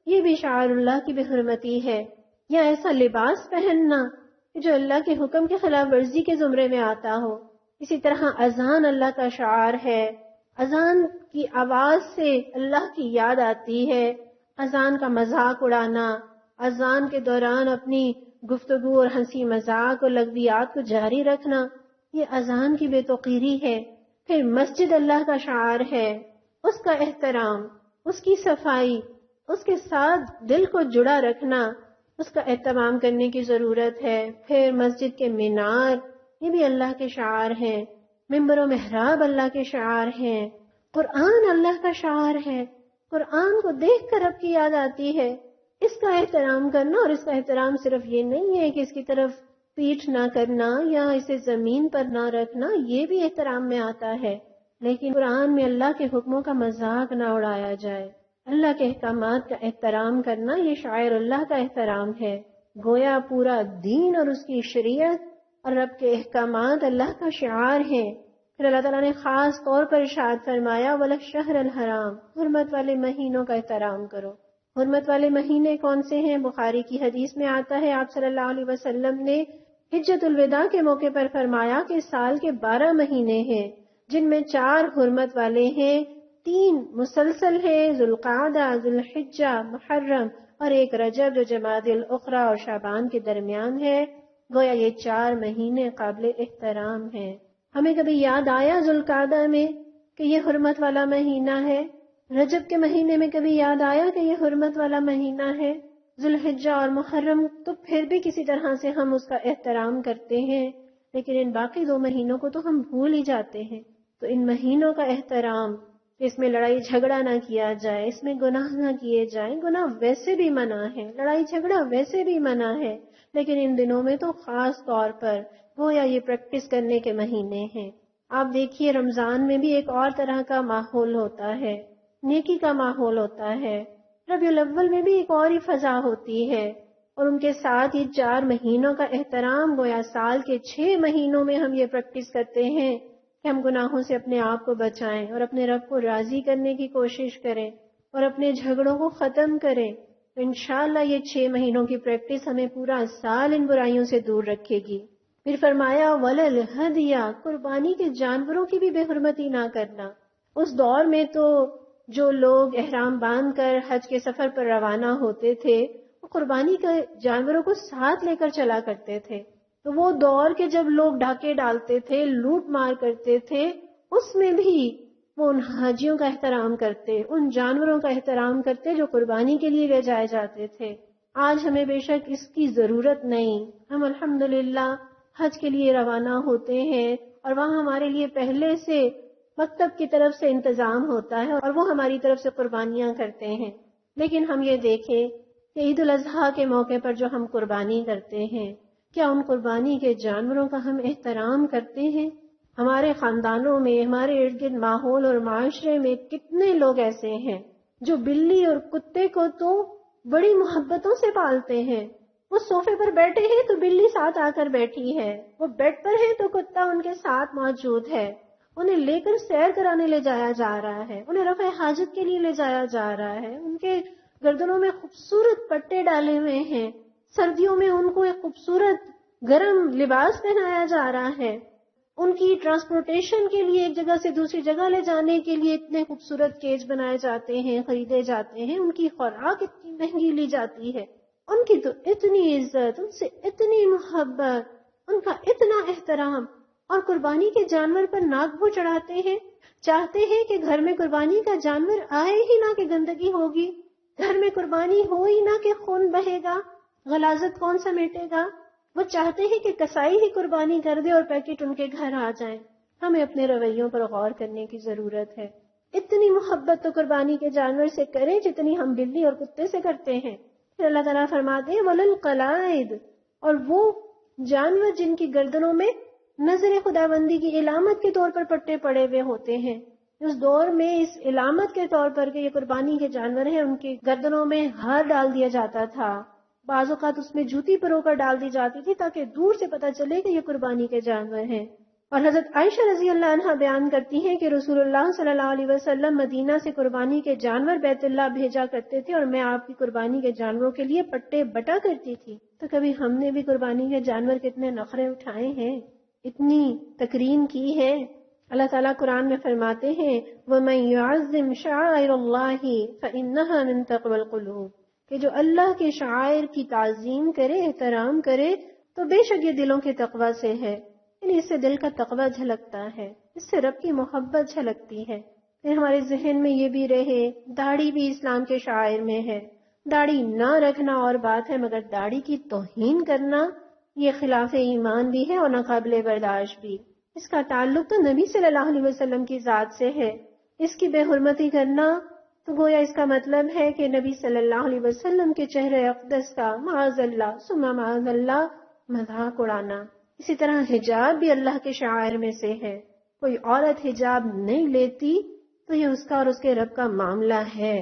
یہ بھی شعائر اللہ کی بے حرمتی ہے۔ یا ایسا لباس پہننا جو اللہ کے حکم کے خلاف ورزی کے زمرے میں آتا ہو۔ اسی طرح اذان اللہ کا شعار ہے، اذان کی آواز سے اللہ کی یاد آتی ہے۔ اذان کا مذاق اڑانا، اذان کے دوران اپنی گفتگو اور ہنسی مذاق اور لغویات کو جاری رکھنا، یہ اذان کی بے توقیری ہے۔ پھر مسجد اللہ کا شعار ہے، اس کا احترام، اس کی صفائی، اس کے ساتھ دل کو جڑا رکھنا، اس کا اہتمام کرنے کی ضرورت ہے۔ پھر مسجد کے مینار، یہ بھی اللہ کے شعار ہیں۔ ممبر و محراب اللہ کے شعار ہیں۔ قرآن اللہ کا شعار ہے، قرآن کو دیکھ کر رب کی یاد آتی ہے۔ اس کا احترام کرنا، اور اس کا احترام صرف یہ نہیں ہے کہ اس کی طرف پیٹھ نہ کرنا یا اسے زمین پر نہ رکھنا، یہ بھی احترام میں آتا ہے، لیکن قرآن میں اللہ کے حکموں کا مذاق نہ اڑایا جائے۔ اللہ کے احکامات کا احترام کرنا، یہ شاعر اللہ کا احترام ہے۔ گویا پورا دین اور اس کی شریعت اور رب کے احکامات اللہ کا شعار ہیں۔ پھر اللہ تعالیٰ نے خاص طور پر ارشاد فرمایا وَالشَّهْرَ الْحَرَامَ، حرمت والے مہینوں کا احترام کرو۔ حرمت والے مہینے کون سے ہیں؟ بخاری کی حدیث میں آتا ہے، آپ صلی اللہ علیہ وسلم نے حجۃ الوداع کے موقع پر فرمایا کہ سال کے 12 مہینے ہیں، جن میں 4 حرمت والے ہیں، 3 مسلسل ہیں، ذوالقعدہ، ذوالحجہ، محرم، اور ایک رجب جو جمادی الاخری اور شعبان کے درمیان ہے۔ گویا یہ 4 مہینے قابل احترام ہیں۔ ہمیں کبھی یاد آیا ذوالقعدہ میں کہ یہ حرمت والا مہینہ ہے؟ رجب کے مہینے میں کبھی یاد آیا کہ یہ حرمت والا مہینہ ہے؟ ذوالحجہ اور محرم تو پھر بھی کسی طرح سے ہم اس کا احترام کرتے ہیں، لیکن ان باقی 2 مہینوں کو تو ہم بھول ہی جاتے ہیں۔ تو ان مہینوں کا احترام، اس میں لڑائی جھگڑا نہ کیا جائے، اس میں گناہ نہ کیے جائیں، گناہ ویسے بھی منع ہے، لڑائی جھگڑا ویسے بھی منع ہے، لیکن ان دنوں میں تو خاص طور پر گویا یہ پریکٹس کرنے کے مہینے ہیں۔ آپ دیکھیے رمضان میں بھی ایک اور طرح کا ماحول ہوتا ہے، نیکی کا ماحول ہوتا ہے۔ ربیع الاول میں بھی ایک اور ہی فضا ہوتی ہے، اور ان کے ساتھ یہ 4 مہینوں کا احترام، گویا سال کے 6 مہینوں میں ہم یہ پریکٹس کرتے ہیں کہ ہم گناہوں سے اپنے آپ کو بچائیں اور اپنے رب کو راضی کرنے کی کوشش کریں اور اپنے جھگڑوں کو ختم کریں۔ تو انشاءاللہ یہ 6 مہینوں کی پریکٹس ہمیں پورا سال ان برائیوں سے دور رکھے گی۔ پھر فرمایا وَلَلْهَدْيَ، قربانی کے جانوروں کی بھی بے حرمتی نہ کرنا۔ اس دور میں تو جو لوگ احرام باندھ کر حج کے سفر پر روانہ ہوتے تھے، وہ قربانی کے جانوروں کو ساتھ لے کر چلا کرتے تھے۔ تو وہ دور کے جب لوگ ڈاکے ڈالتے تھے، لوٹ مار کرتے تھے، اس میں بھی وہ ان حاجیوں کا احترام کرتے، ان جانوروں کا احترام کرتے جو قربانی کے لیے لے جائے جاتے تھے۔ آج ہمیں بے شک اس کی ضرورت نہیں، ہم الحمدللہ حج کے لیے روانہ ہوتے ہیں اور وہاں ہمارے لیے پہلے سے مکتب کی طرف سے انتظام ہوتا ہے اور وہ ہماری طرف سے قربانیاں کرتے ہیں۔ لیکن ہم یہ دیکھیں کہ عید الاضحیٰ کے موقع پر جو ہم قربانی کرتے ہیں، کیا ان قربانی کے جانوروں کا ہم احترام کرتے ہیں؟ ہمارے خاندانوں میں، ہمارے ارد گرد ماحول اور معاشرے میں کتنے لوگ ایسے ہیں جو بلی اور کتے کو تو بڑی محبتوں سے پالتے ہیں. وہ صوفے پر بیٹھے ہیں تو بلی ساتھ آ کر بیٹھی ہے، وہ بیڈ پر ہے تو کتا ان کے ساتھ موجود ہے، انہیں لے کر سیر کرانے لے جایا جا رہا ہے، انہیں رفع حاجت کے لیے لے جایا جا رہا ہے، ان کے گردنوں میں خوبصورت پٹے ڈالے ہوئے ہیں، سردیوں میں ان کو ایک خوبصورت گرم لباس پہنایا جا رہا ہے، ان کی ٹرانسپورٹیشن کے لیے ایک جگہ سے دوسری جگہ لے جانے کے لیے اتنے خوبصورت کیج بنائے جاتے ہیں، خریدے جاتے ہیں، ان کی خوراک اتنی مہنگی لی جاتی ہے، ان کی تو اتنی عزت، ان سے اتنی محبت، ان کا اتنا احترام، اور قربانی کے جانور پر ناک بھو چڑھاتے ہیں. چاہتے ہیں کہ گھر میں قربانی کا جانور آئے ہی نہ کہ گندگی ہوگی، گھر میں قربانی ہو ہی نہ کہ خون بہے گا، غلاظت کون سا میٹے گا. وہ چاہتے ہیں کہ کسائی ہی قربانی کر دے اور پیکٹ ان کے گھر آ جائیں. ہمیں اپنے رویوں پر غور کرنے کی ضرورت ہے. اتنی محبت تو قربانی کے جانور سے کریں جتنی ہم بلی اور کتے سے کرتے ہیں. پھر اللہ تعالیٰ فرماتے ہیں وَلَلْقَلَائِدِ، اور وہ جانور جن کی گردنوں میں نظر خداوندی کی علامت کے طور پر پٹے پڑے ہوئے ہوتے ہیں. اس دور میں اس علامت کے طور پر کہ یہ قربانی کے جانور ہیں، ان کی گردنوں میں ہار ڈال دیا جاتا تھا، بعض اوقات اس میں جوتی پرو کر ڈال دی جاتی تھی تاکہ دور سے پتہ چلے کہ یہ قربانی کے جانور ہیں. اور حضرت عائشہ رضی اللہ عنہا بیان کرتی ہیں کہ رسول اللہ صلی اللہ علیہ وسلم مدینہ سے قربانی کے جانور بیت اللہ بھیجا کرتے تھے، اور میں آپ کی قربانی کے جانوروں کے لیے پٹے بٹا کرتی تھی. تو کبھی ہم نے بھی قربانی کے جانور کے اتنے نخرے اٹھائے ہیں، اتنی تکریم کی ہے؟ اللہ تعالیٰ قرآن میں فرماتے ہیں وَمَن يُعَظِّمْ شَعَائِرَ اللَّهِ فَإِنَّهَا مِن تَقْوَى الْقُلُوبِ، کہ جو اللہ کے شعائر کی تعظیم کرے، احترام کرے، تو بے شک یہ دلوں کے تقوی سے ہے. یعنی اس سے دل کا تقوی جھلکتا ہے، اس سے رب کی محبت جھلکتی ہے. پھر ہمارے ذہن میں یہ بھی رہے داڑھی بھی اسلام کے شعائر میں ہے. داڑھی نہ رکھنا اور بات ہے، مگر داڑھی کی توہین کرنا یہ خلاف ایمان بھی ہے اور ناقابل برداشت بھی. اس کا تعلق تو نبی صلی اللہ علیہ وسلم کی ذات سے ہے. اس کی بے حرمتی کرنا تو گویا اس کا مطلب ہے کہ نبی صلی اللہ علیہ وسلم کے چہرے اقدس کا معاذ اللہ ثم معاذ اللہ مذاق اڑانا. اسی طرح حجاب بھی اللہ کے شعائر میں سے ہے. کوئی عورت حجاب نہیں لیتی تو یہ اس کا اور اس کے رب کا معاملہ ہے،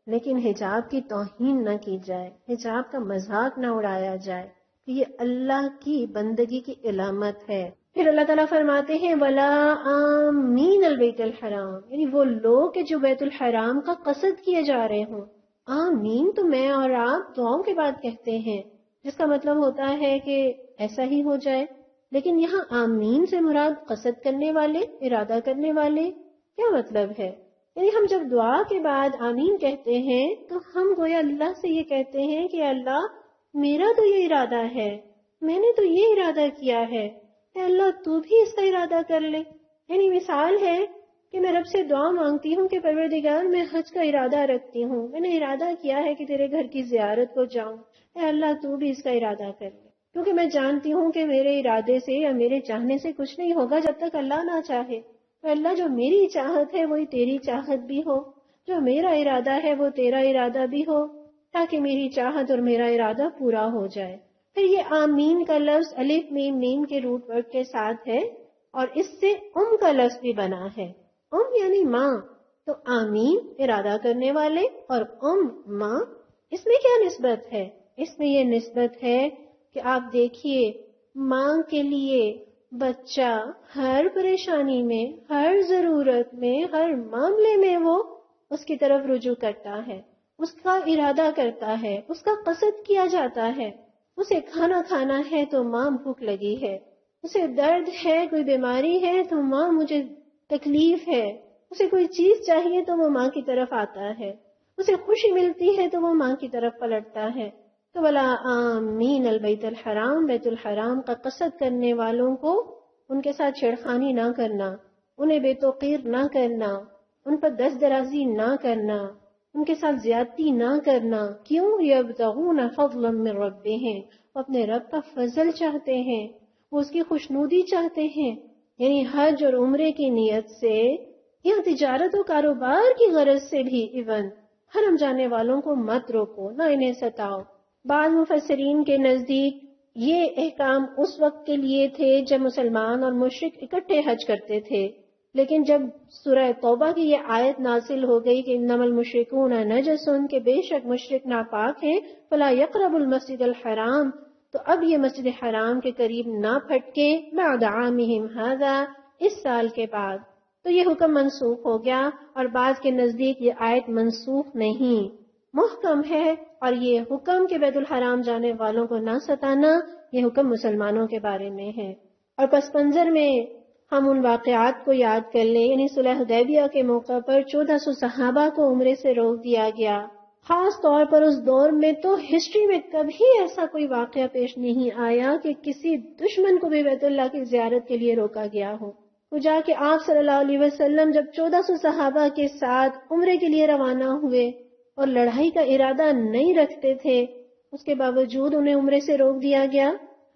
لیکن حجاب کی توہین نہ کی جائے، حجاب کا مذاق نہ اڑایا جائے، کہ یہ اللہ کی بندگی کی علامت ہے. پھر اللہ تعالیٰ فرماتے ہیں وَلَا آمِینَ الْبَيْتَ الْحَرَامِ، یعنی وہ لوگ کہ جو بیت الحرام کا قصد کیے جا رہے ہوں. آمین تو میں اور آپ دعاؤں کے بعد کہتے ہیں، جس کا مطلب ہوتا ہے کہ ایسا ہی ہو جائے. لیکن یہاں آمین سے مراد قصد کرنے والے، ارادہ کرنے والے. کیا مطلب ہے؟ یعنی ہم جب دعا کے بعد آمین کہتے ہیں تو ہم گویا اللہ سے یہ کہتے ہیں کہ اللہ میرا تو یہ ارادہ ہے، میں نے تو یہ ارادہ کیا ہے، اے اللہ تو بھی اس کا ارادہ کر لے. یعنی مثال ہے کہ میں رب سے دعا مانگتی ہوں کہ پروردگار میں حج کا ارادہ رکھتی ہوں، میں نے ارادہ کیا ہے کہ تیرے گھر کی زیارت کو جاؤں، اے اللہ تو بھی اس کا ارادہ کر لے. کیونکہ میں جانتی ہوں کہ میرے ارادے سے یا میرے چاہنے سے کچھ نہیں ہوگا جب تک اللہ نہ چاہے. تو اللہ جو میری چاہت ہے وہی تیری چاہت بھی ہو، جو میرا ارادہ ہے وہ تیرا ارادہ بھی ہو، تاکہ میری چاہت اور میرا ارادہ پورا ہو جائے. پھر یہ آمین کا لفظ الف میم میم کے روٹ ورڈ کے ساتھ ہے، اور اس سے کا لفظ بھی بنا ہے. یعنی ماں، تو آمین ارادہ کرنے والے، اور ماں، اس میں کیا نسبت ہے؟ اس میں یہ نسبت ہے کہ آپ دیکھیے ماں کے لیے بچہ ہر پریشانی میں، ہر ضرورت میں، ہر معاملے میں وہ اس کی طرف رجوع کرتا ہے، اس کا ارادہ کرتا ہے، اس کا قصد کیا جاتا ہے. اسے کھانا کھانا ہے تو ماں بھوک لگی ہے، اسے درد ہے، کوئی بیماری ہے تو ماں مجھے تکلیف ہے، اسے کوئی چیز چاہیے تو وہ ماں کی طرف آتا ہے، اسے خوشی ملتی ہے تو وہ ماں کی طرف پلٹتا ہے. تو ولا آمین البیت الحرام، بیت الحرام کا قصد کرنے والوں کو ان کے ساتھ چھیڑخانی نہ کرنا، انہیں بے توقیر نہ کرنا، ان پر دست درازی نہ کرنا، ان کے ساتھ زیادتی نہ کرنا. کیوں؟ یبتغون فضلا من ربہم، وہ اپنے رب کا فضل چاہتے ہیں، وہ اس کی خوشنودی چاہتے ہیں. یعنی حج اور عمرے کی نیت سے یا تجارت و کاروبار کی غرض سے بھی ایون حرم جانے والوں کو مت روکو، نہ انہیں ستاؤ۔ بعض مفسرین کے نزدیک یہ احکام اس وقت کے لیے تھے جب مسلمان اور مشرک اکٹھے حج کرتے تھے، لیکن جب سورہ توبہ کی یہ آیت نازل ہو گئی کہ انما المشرکون نجس، کہ بے شک مشرک ناپاک ہیں، فلا یقربوا المسجد الحرام، تو اب یہ مسجد حرام کے قریب نہ پھٹکے، بعد عامہم ھذا، اس سال کے بعد۔ تو یہ حکم منسوخ ہو گیا، اور بعض کے نزدیک یہ آیت منسوخ نہیں، محکم ہے، اور یہ حکم کہ بیت الحرام جانے والوں کو نہ ستانا، یہ حکم مسلمانوں کے بارے میں ہے۔ اور پس منظر میں ہم ان واقعات کو یاد کر لیں، یعنی صلح حدیبیہ کے موقع پر 1400 صحابہ کو عمرے سے روک دیا گیا۔ خاص طور پر اس دور میں تو ہسٹری میں کبھی ایسا کوئی واقعہ پیش نہیں آیا کہ کسی دشمن کو بھی بیت اللہ کی زیارت کے لیے روکا گیا ہو۔ تو جا کے آپ صلی اللہ علیہ وسلم جب 1400 صحابہ کے ساتھ عمرے کے لیے روانہ ہوئے اور لڑائی کا ارادہ نہیں رکھتے تھے، اس کے باوجود انہیں عمرے سے روک دیا گیا۔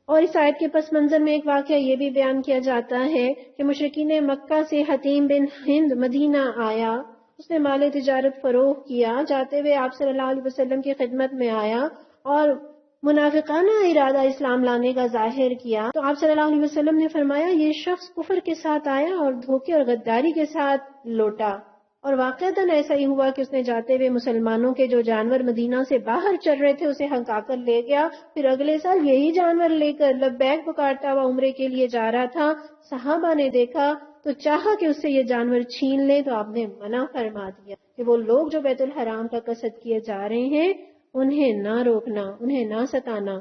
اور اس آیت کے پس منظر میں ایک واقعہ یہ بھی بیان کیا جاتا ہے کہ مشرکین مکہ سے حتیم بن ہند مدینہ آیا، اس نے مال تجارت فروخت کیا، جاتے ہوئے آپ صلی اللہ علیہ وسلم کی خدمت میں آیا اور منافقانہ ارادہ اسلام لانے کا ظاہر کیا، تو آپ صلی اللہ علیہ وسلم نے فرمایا یہ شخص کفر کے ساتھ آیا اور دھوکے اور غداری کے ساتھ لوٹا۔ اور واقعتاً ایسا ہی ہوا کہ اس نے جاتے ہوئے مسلمانوں کے جو جانور مدینہ سے باہر چل رہے تھے اسے ہنکا کر لے گیا، پھر اگلے سال یہی جانور لے کر لبیک پکارتا ہوا عمرے کے لیے جا رہا تھا۔ صحابہ نے دیکھا تو چاہا کہ اس سے یہ جانور چھین لے، تو آپ نے منع فرما دیا کہ وہ لوگ جو بیت الحرام کا قصد کیے جا رہے ہیں انہیں نہ روکنا، انہیں نہ ستانا۔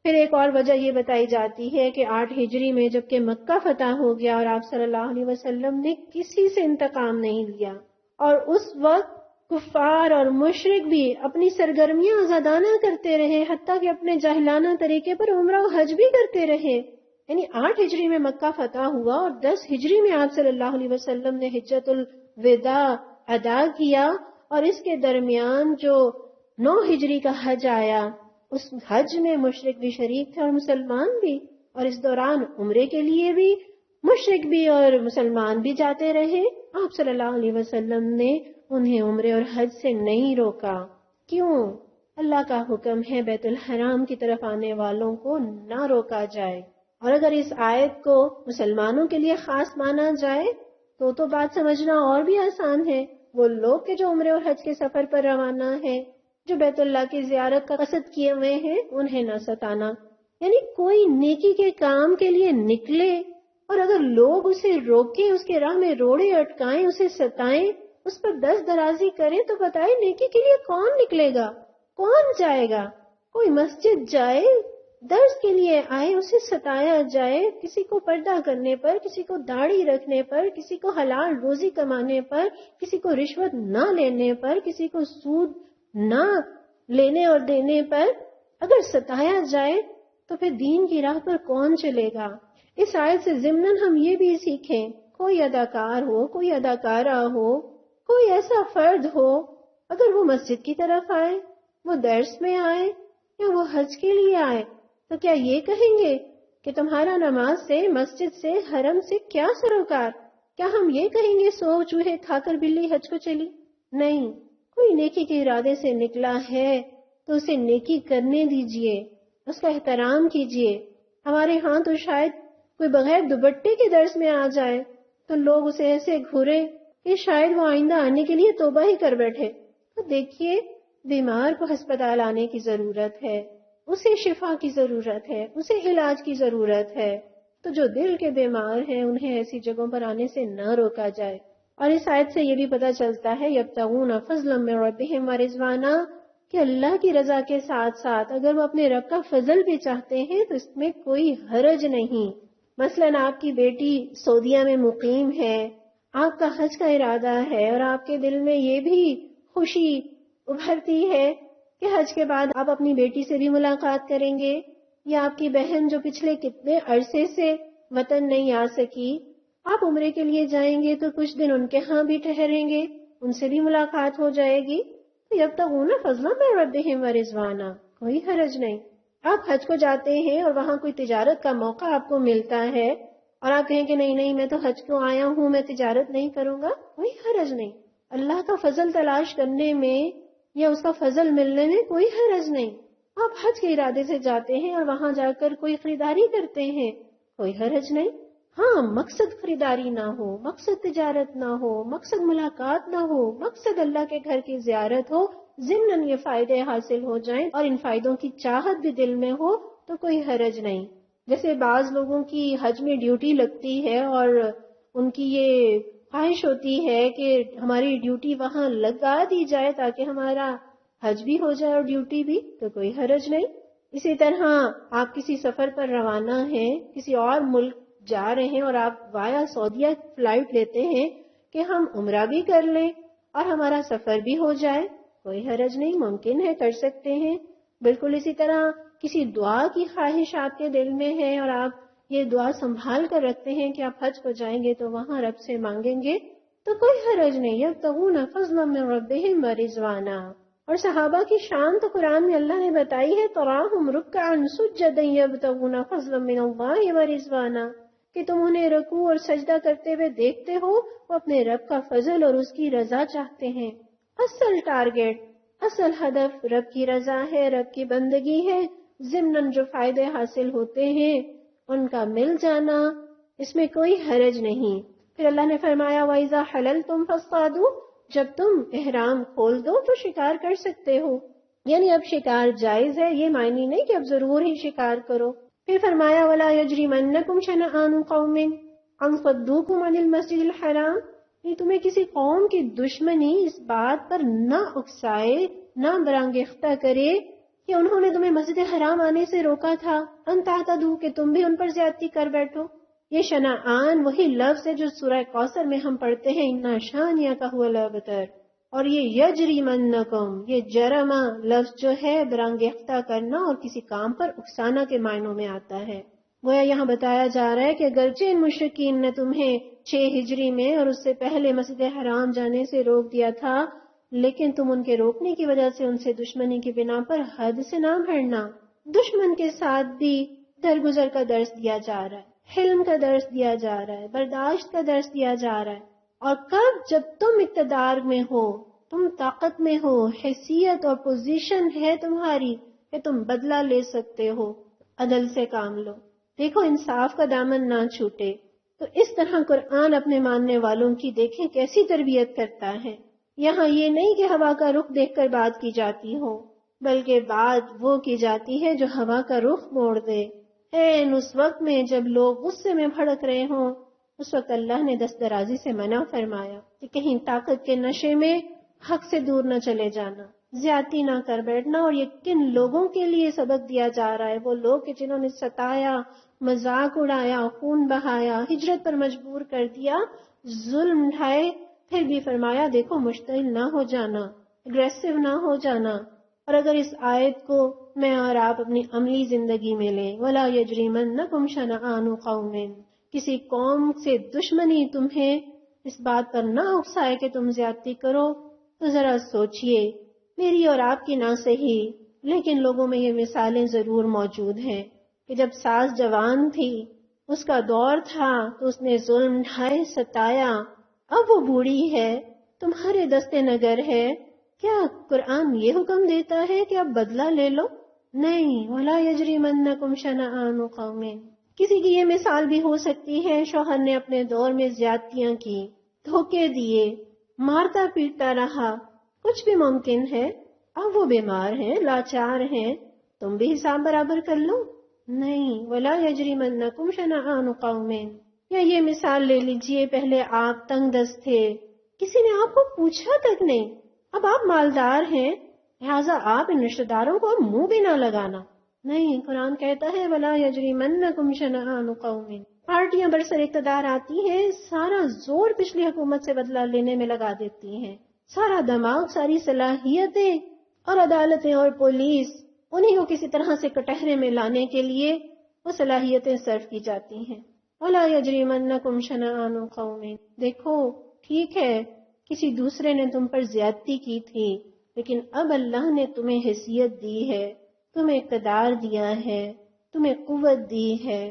پھر ایک اور وجہ یہ بتائی جاتی ہے کہ 8 ہجری میں جبکہ مکہ فتح ہو گیا اور آپ صلی اللہ علیہ وسلم نے کسی سے انتقام نہیں لیا، اور اس وقت کفار اور مشرک بھی اپنی سرگرمیاں آزادانہ کرتے رہے، حتیٰ کہ اپنے جاہلانہ طریقے پر عمرہ و حج بھی کرتے رہے۔ یعنی 8 ہجری میں مکہ فتح ہوا اور 10 ہجری میں آپ صلی اللہ علیہ وسلم نے حجۃ الوداع ادا کیا، اور اس کے درمیان جو 9 ہجری کا حج آیا اس حج میں مشرک بھی شریک تھے اور مسلمان بھی، اور اس دوران عمرے کے لیے بھی مشرک بھی اور مسلمان بھی جاتے رہے۔ آپ صلی اللہ علیہ وسلم نے انہیں عمرے اور حج سے نہیں روکا۔ کیوں؟ اللہ کا حکم ہے بیت الحرام کی طرف آنے والوں کو نہ روکا جائے۔ اور اگر اس آیت کو مسلمانوں کے لیے خاص مانا جائے تو بات سمجھنا اور بھی آسان ہے۔ وہ لوگ کہ جو عمرے اور حج کے سفر پر روانہ ہیں، جو بیت اللہ کی زیارت کا قصد کیے ہوئے ہیں، انہیں نہ ستانا۔ یعنی کوئی نیکی کے کام کے لیے نکلے اور اگر لوگ اسے روکیں، اس کے راہ میں روڑے اٹکائیں، اسے ستائیں، اس پر دست درازی کریں، تو بتائیں نیکی کے لیے کون نکلے گا، کون جائے گا؟ کوئی مسجد جائے، درس کے لیے آئے، اسے ستایا جائے، کسی کو پردہ کرنے پر، کسی کو داڑھی رکھنے پر، کسی کو حلال روزی کمانے پر، کسی کو رشوت نہ لینے پر، کسی کو سود نہ لینے اور دینے پر اگر ستایا جائے تو پھر دین کی راہ پر کون چلے گا؟ اس آیت سے ضمناً ہم یہ بھی سیکھیں، کوئی اداکار ہو، کوئی اداکارہ ہو، کوئی ایسا فرد ہو، اگر وہ مسجد کی طرف آئے، وہ درس میں آئے یا وہ حج کے لیے آئے، تو کیا یہ کہیں گے کہ تمہارا نماز سے، مسجد سے، حرم سے کیا سروکار؟ کیا ہم یہ کہیں گے 100 چوہے کھا کر بلی حج کو چلی؟ نہیں، کوئی نیکی کے ارادے سے نکلا ہے تو اسے نیکی کرنے دیجئے، اس کا احترام کیجئے۔ ہمارے ہاں تو شاید کوئی بغیر دوپٹے کے درس میں آ جائے تو لوگ اسے ایسے گھورے کہ شاید وہ آئندہ آنے کے لیے توبہ ہی کر بیٹھے۔ تو دیکھیے، بیمار کو ہسپتال آنے کی ضرورت ہے، اسے شفا کی ضرورت ہے، اسے علاج کی ضرورت ہے، تو جو دل کے بیمار ہیں انہیں ایسی جگہوں پر آنے سے نہ روکا جائے۔ اور اس آیت سے یہ بھی پتہ چلتا ہے یبتغون فضلا من ربہم ورضوانا، کہ اللہ کی رضا کے ساتھ ساتھ اگر وہ اپنے رب کا فضل بھی چاہتے ہیں تو اس میں کوئی حرج نہیں۔ مثلاً آپ کی بیٹی سعودیہ میں مقیم ہے، آپ کا حج کا ارادہ ہے اور آپ کے دل میں یہ بھی خوشی ابھرتی ہے کہ حج کے بعد آپ اپنی بیٹی سے بھی ملاقات کریں گے، یا آپ کی بہن جو پچھلے کتنے عرصے سے وطن نہیں آ سکی، آپ عمرے کے لیے جائیں گے تو کچھ دن ان کے ہاں بھی ٹھہریں گے، ان سے بھی ملاقات ہو جائے گی، تو یبتغون فضلا من ربہم ورضوانا، کوئی حرج نہیں۔ آپ حج کو جاتے ہیں اور وہاں کوئی تجارت کا موقع آپ کو ملتا ہے اور آپ کہیں کہ نہیں میں تو حج کو آیا ہوں، میں تجارت نہیں کروں گا، کوئی حرج نہیں۔ اللہ کا فضل تلاش کرنے میں یا اس کا فضل ملنے میں کوئی حرج نہیں. آپ حج کے ارادے سے جاتے ہیں اور وہاں جا کر کوئی خریداری کرتے ہیں، کوئی حرج نہیں. ہاں، مقصد خریداری نہ ہو، مقصد تجارت نہ ہو، مقصد ملاقات نہ ہو، مقصد اللہ کے گھر کی زیارت ہو، ضمن یہ فائدے حاصل ہو جائیں اور ان فائدوں کی چاہت بھی دل میں ہو تو کوئی حرج نہیں. جیسے بعض لوگوں کی حج میں ڈیوٹی لگتی ہے اور ان کی یہ خواہش ہوتی ہے کہ ہماری ڈیوٹی وہاں لگا دی جائے تاکہ ہمارا حج بھی ہو جائے اور ڈیوٹی بھی، تو کوئی حرج نہیں. اسی طرح آپ کسی سفر پر روانہ ہیں، کسی اور ملک جا رہے ہیں اور آپ وایا سعودیہ فلائٹ لیتے ہیں کہ ہم عمرہ بھی کر لیں اور ہمارا سفر بھی ہو جائے، کوئی حرج نہیں، ممکن ہے، کر سکتے ہیں. بالکل اسی طرح کسی دعا کی خواہش آپ کے دل میں ہے اور آپ یہ دعا سنبھال کر رکھتے ہیں کہ آپ حج کو جائیں گے تو وہاں رب سے مانگیں گے، تو کوئی حرج نہیں. یبتغون فضلا من ربہم ورضوانا. اور صحابہ کی شان تو قرآن میں اللہ نے بتائی ہے، تراہم رکعا سجدا یبتغون فضلا من اللہ ورضوانا، کہ تم انہیں رکوع اور سجدہ کرتے ہوئے دیکھتے ہو، وہ اپنے رب کا فضل اور اس کی رضا چاہتے ہیں. اصل ٹارگٹ، اصل ہدف رب کی رضا ہے، رب کی بندگی ہے. ضمن جو فائدے حاصل ہوتے ہیں ان کا مل جانا، اس میں کوئی حرج نہیں. پھر اللہ نے فرمایا وَإِذَا حَلَلْتُمْ فَاصْطَادُوا، جب تم احرام کھول دو تو شکار کر سکتے ہو. یعنی اب شکار جائز ہے، یہ معنی نہیں کہ اب ضرور ہی شکار کرو. پھر فرمایا وَلَا يَجْرِمَنَّكُمْ شَنَآنُ قَوْمٍ أَن صَدُّوكُمْ عَنِ الْمَسْجِدِ الْحَرَامِ، یہ تمہیں کسی قوم کی دشمنی اس بات پر نہ اکسائے، نہ برانگیختہ کرے کہ انہوں نے تمہیں مسجد حرام آنے سے روکا تھا، ان تعتدوا، کہ تم بھی ان پر زیادتی کر بیٹھو. یہ شنآن وہی لفظ ہے جو سورہ کوثر میں ہم پڑھتے ہیں اِنَّ شَانِئَکَ هُوَ الْأَبْتَرُ. اور یہ یجریمنکم، یہ جرما لفظ جو ہے برانگیختہ کرنا اور کسی کام پر اکسانا کے معنوں میں آتا ہے. گویا یہاں بتایا جا رہا ہے کہ اگرچہ ان مشرکین نے تمہیں 6 ہجری میں اور اس سے پہلے مسجد حرام جانے سے روک دیا تھا، لیکن تم ان کے روکنے کی وجہ سے ان سے دشمنی کی بنا پر حد سے نہ بڑھنا. دشمن کے ساتھ بھی درگزر کا درس دیا جا رہا ہے، حلم کا درس دیا جا رہا ہے، برداشت کا درس دیا جا رہا ہے. اور کب؟ جب تم اقتدار میں ہو، تم طاقت میں ہو، حیثیت اور پوزیشن ہے تمہاری کہ تم بدلہ لے سکتے ہو، عدل سے کام لو. دیکھو انصاف کا دامن نہ چھوٹے. تو اس طرح قرآن اپنے ماننے والوں کی دیکھیں کیسی تربیت کرتا ہے. یہاں یہ نہیں کہ ہوا کا رخ دیکھ کر بات کی جاتی ہو، بلکہ بات وہ کی جاتی ہے جو ہوا کا رخ موڑ دے. اس وقت میں جب لوگ غصے میں بھڑک رہے ہوں، اس وقت اللہ نے دست درازی سے منع فرمایا کہ کہیں طاقت کے نشے میں حق سے دور نہ چلے جانا، زیادتی نہ کر بیٹھنا. اور یہ کن لوگوں کے لیے سبق دیا جا رہا ہے؟ وہ لوگ کہ جنہوں نے ستایا، مذاق اڑایا، خون بہایا، ہجرت پر مجبور کر دیا، ظلم ڈھائے، پھر بھی فرمایا دیکھو مشتعل نہ ہو جانا، اگریسو نہ ہو جانا. اور اگر اس آیت کو میں اور آپ اپنی عملی زندگی میں لیں، وَلَا يَجْرِمَنَّكُمْ شَنَآنُ قَوْمٍ، کسی قوم سے دشمنی تمہیں اس بات پر نہ اکسائے کہ تم زیادتی کرو، تو ذرا سوچئے. میری اور آپ کی نہ صحیح لیکن لوگوں میں یہ مثالیں ضرور موجود ہیں کہ جب ساس جوان تھی، اس کا دور تھا تو اس نے ظلم ڈھائے، ستایا. اب وہ بوڑھی ہے، تمہارے دستے نگر ہے. کیا قرآن یہ حکم دیتا ہے کہ اب بدلہ لے لو؟ نہیں. وَلَا يَجْرِمَنَّكُمْ شَنَآنُ قَوْمٍ. کسی کی یہ مثال بھی ہو سکتی ہے، شوہر نے اپنے دور میں زیادتیاں کی، دھوکے دیے، مارتا پیٹتا رہا، کچھ بھی ممکن ہے. اب وہ بیمار ہیں، لاچار ہیں، تم بھی حساب برابر کر لو؟ نہیں. وَلَا يَجْرِمَنَّكُمْ شَنَآنُ قَوْمٍ. یا یہ مثال لے لیجئے، پہلے آپ تنگ دست تھے، کسی نے آپ کو پوچھا تک نہیں، اب آپ مالدار ہیں، لہٰذا آپ ان رشتہ داروں کو منہ بھی نہ لگانا. نہیں، قرآن کہتا ہے وَلَا يَجْرِمَنَّكُمْ شَنَآنُ قَوْمٍ. پارٹیاں برسر اقتدار آتی ہیں، سارا زور پچھلی حکومت سے بدلہ لینے میں لگا دیتی ہیں، سارا دماغ، ساری صلاحیتیں اور عدالتیں اور پولیس، انہیں کو کسی طرح سے کٹہرے میں لانے کے لیے وہ صلاحیتیں صرف کی جاتی ہیں. وَلَا يَجْرِمَنَّكُمْ شَنَآنُ قَوْمٍ. دیکھو ٹھیک ہے کسی دوسرے نے تم پر زیادتی کی تھی، لیکن اب اللہ نے تمہیں حیثیت دی ہے، تمہیں اقتدار دیا ہے، تمہیں قوت دی ہے،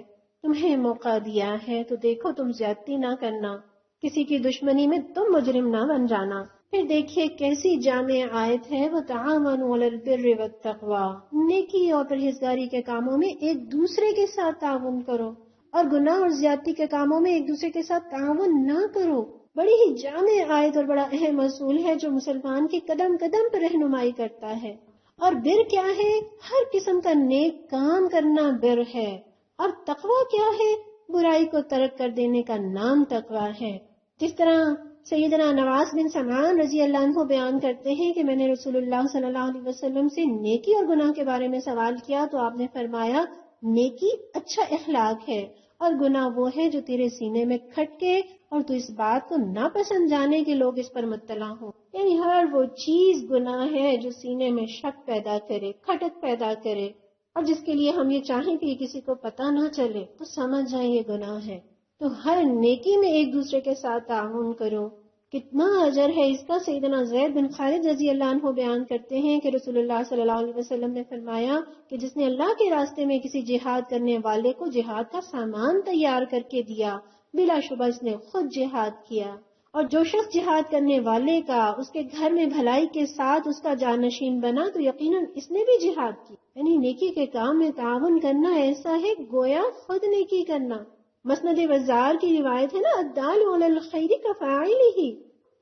تمہیں موقع دیا ہے، تو دیکھو تم زیادتی نہ کرنا، کسی کی دشمنی میں تم مجرم نہ بن جانا. پھر دیکھیے کیسی جامع آیت ہے، وَتَعَاوَنُوا عَلَى الْبِرِّ وَالتَّقْوَىٰ، نیکی اور پرہیزگاری کے کاموں میں ایک دوسرے کے ساتھ تعاون کرو، اور گناہ اور زیادتی کے کاموں میں ایک دوسرے کے ساتھ تعاون نہ کرو۔ بڑی ہی جامع آیت اور بڑا اہم اصول ہے جو مسلمان کی قدم قدم پر رہنمائی کرتا ہے۔ اور بر کیا ہے؟ ہر قسم کا نیک کام کرنا بر ہے۔ اور تقویٰ کیا ہے؟ برائی کو ترک کر دینے کا نام تقویٰ ہے۔ جس طرح سیدنا نواس بن سمعان رضی اللہ عنہ بیان کرتے ہیں کہ میں نے رسول اللہ صلی اللہ علیہ وسلم سے نیکی اور گناہ کے بارے میں سوال کیا تو آپ نے فرمایا نیکی اچھا اخلاق ہے اور گناہ وہ ہے جو تیرے سینے میں کھٹکے اور تو اس بات کو ناپسند جانے کہ لوگ اس پر مطلع ہوں۔ یعنی ہر وہ چیز گناہ ہے جو سینے میں شک پیدا کرے، کھٹک پیدا کرے، اور جس کے لیے ہم یہ چاہیں کہ یہ کسی کو پتہ نہ چلے تو سمجھ جائیں یہ گناہ ہے۔ تو ہر نیکی میں ایک دوسرے کے ساتھ تعاون کرو۔ کتنا اجر ہے اس کا! سیدنا زید بن خالد رضی اللہ عنہ بیان کرتے ہیں کہ رسول اللہ صلی اللہ علیہ وسلم نے فرمایا کہ جس نے اللہ کے راستے میں کسی جہاد کرنے والے کو جہاد کا سامان تیار کر کے دیا، بلا شبہ اس نے خود جہاد کیا۔ اور جو شخص جہاد کرنے والے کا اس کے گھر میں بھلائی کے ساتھ اس کا جانشین بنا تو یقیناً اس نے بھی جہاد کی۔ یعنی نیکی کے کام میں تعاون کرنا ایسا ہے گویا خود نیکی کرنا۔ مسند بزار کی روایت ہے نا، الدال علی الخیر کفاعلہ،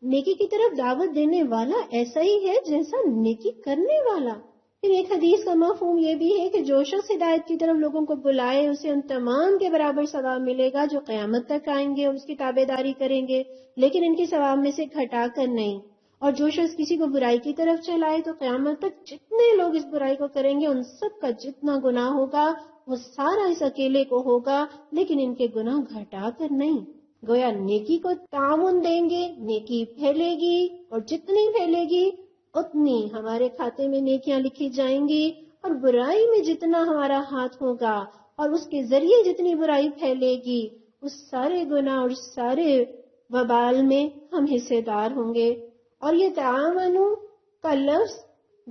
نیکی کی طرف دعوت دینے والا ایسا ہی ہے جیسا نیکی کرنے والا۔ پھر ایک حدیث کا مفہوم یہ بھی ہے کہ جو شخص ہدایت کی طرف لوگوں کو بلائے اسے ان تمام کے برابر ثواب ملے گا جو قیامت تک آئیں گے اور اس کی تابعداری کریں گے، لیکن ان کے ثواب میں سے گھٹا کر نہیں۔ اور جو شخص کسی کو برائی کی طرف چلائے تو قیامت تک جتنے لوگ اس برائی کو کریں گے ان سب کا جتنا گناہ ہوگا وہ سارا اس اکیلے کو ہوگا، لیکن ان کے گناہ گھٹا کر نہیں۔ گویا نیکی کو تعاون دیں گے، نیکی پھیلے گی، اور جتنی پھیلے گی اتنی ہمارے کھاتے میں نیکیاں لکھی جائیں گی، اور برائی میں جتنا ہمارا ہاتھ ہوگا اور اس کے ذریعے جتنی برائی پھیلے گی اس سارے گناہ اور سارے وبال میں ہم حصے دار ہوں گے۔ اور یہ تعاون کا لفظ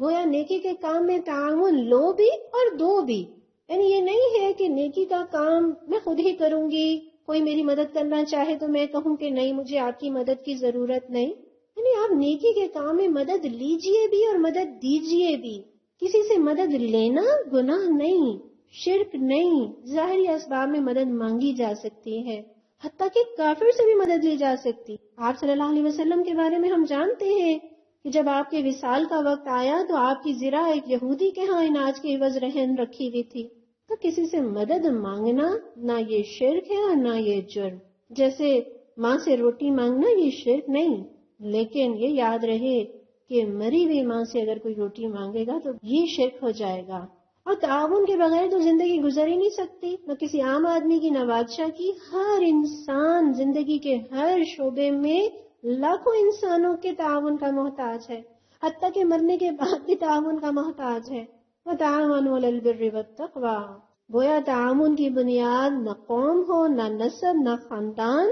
گویا نیکی کے کام میں تعاون لو بھی اور دو بھی، یعنی یہ نہیں ہے کہ نیکی کا کام میں خود ہی کروں گی، کوئی میری مدد کرنا چاہے تو میں کہوں کہ نہیں مجھے آپ کی مدد کی ضرورت نہیں۔ یعنی آپ نیکی کے کام میں مدد لیجئے بھی اور مدد دیجئے بھی۔ کسی سے مدد لینا گناہ نہیں، شرک نہیں، ظاہری اسباب میں مدد مانگی جا سکتی ہے، حتیٰ کہ کافر سے بھی مدد لی جا سکتی۔ آپ صلی اللہ علیہ وسلم کے بارے میں ہم جانتے ہیں کہ جب آپ کے وصال کا وقت آیا تو آپ کی زرہ ایک یہودی کے ہاں اناج کے عوض رہن رکھی ہوئی تھی۔ تو کسی سے مدد مانگنا نہ یہ شرک ہے اور نہ یہ جرم۔ جیسے ماں سے روٹی مانگنا یہ شرک نہیں، لیکن یہ یاد رہے کہ مری ہوئی ماں سے اگر کوئی روٹی مانگے گا تو یہ شرک ہو جائے گا۔ اور تعاون کے بغیر تو زندگی گزر ہی نہیں سکتی، نہ کسی عام آدمی کی نہ بادشاہ کی۔ ہر انسان زندگی کے ہر شعبے میں لاکھوں انسانوں کے تعاون کا محتاج ہے، حتیٰ کہ مرنے کے بعد بھی تعاون کا محتاج ہے۔ وَتَعَاوَنُوا عَلَى الْبِرِّ وَالتَّقْوَىٰ، گویا تعاون کی بنیاد نہ قوم ہو، نہ نسب، نہ خاندان،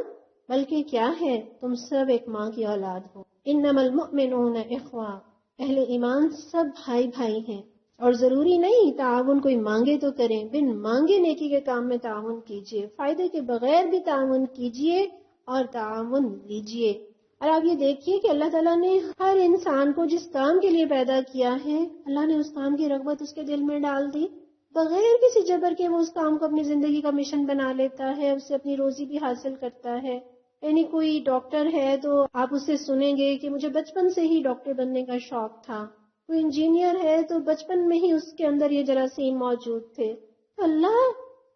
بلکہ کیا ہے؟ تم سب ایک ماں کی اولاد ہو۔ انما المؤمنون اخوہ، اہل ایمان سب بھائی بھائی ہیں، اور ضروری نہیں تعاون کوئی مانگے تو کریں، بن مانگے نیکی کے کام میں تعاون کیجیے، فائدے کے بغیر بھی تعاون کیجیے اور تعاون لیجیے۔ اور آپ یہ دیکھیے کہ اللہ تعالیٰ نے ہر انسان کو جس کام کے لیے پیدا کیا ہے اللہ نے اس کام کی رغبت اس کے دل میں ڈال دی، بغیر کسی جبر کے وہ اس کام کو اپنی زندگی کا مشن بنا لیتا ہے، اس سے اپنی روزی بھی حاصل کرتا ہے۔ یعنی کوئی ڈاکٹر ہے تو آپ اس سے سنیں گے کہ مجھے بچپن سے ہی ڈاکٹر بننے کا شوق تھا، کوئی انجینئر ہے تو بچپن میں ہی اس کے اندر یہ جراثیم موجود تھے۔ تو اللہ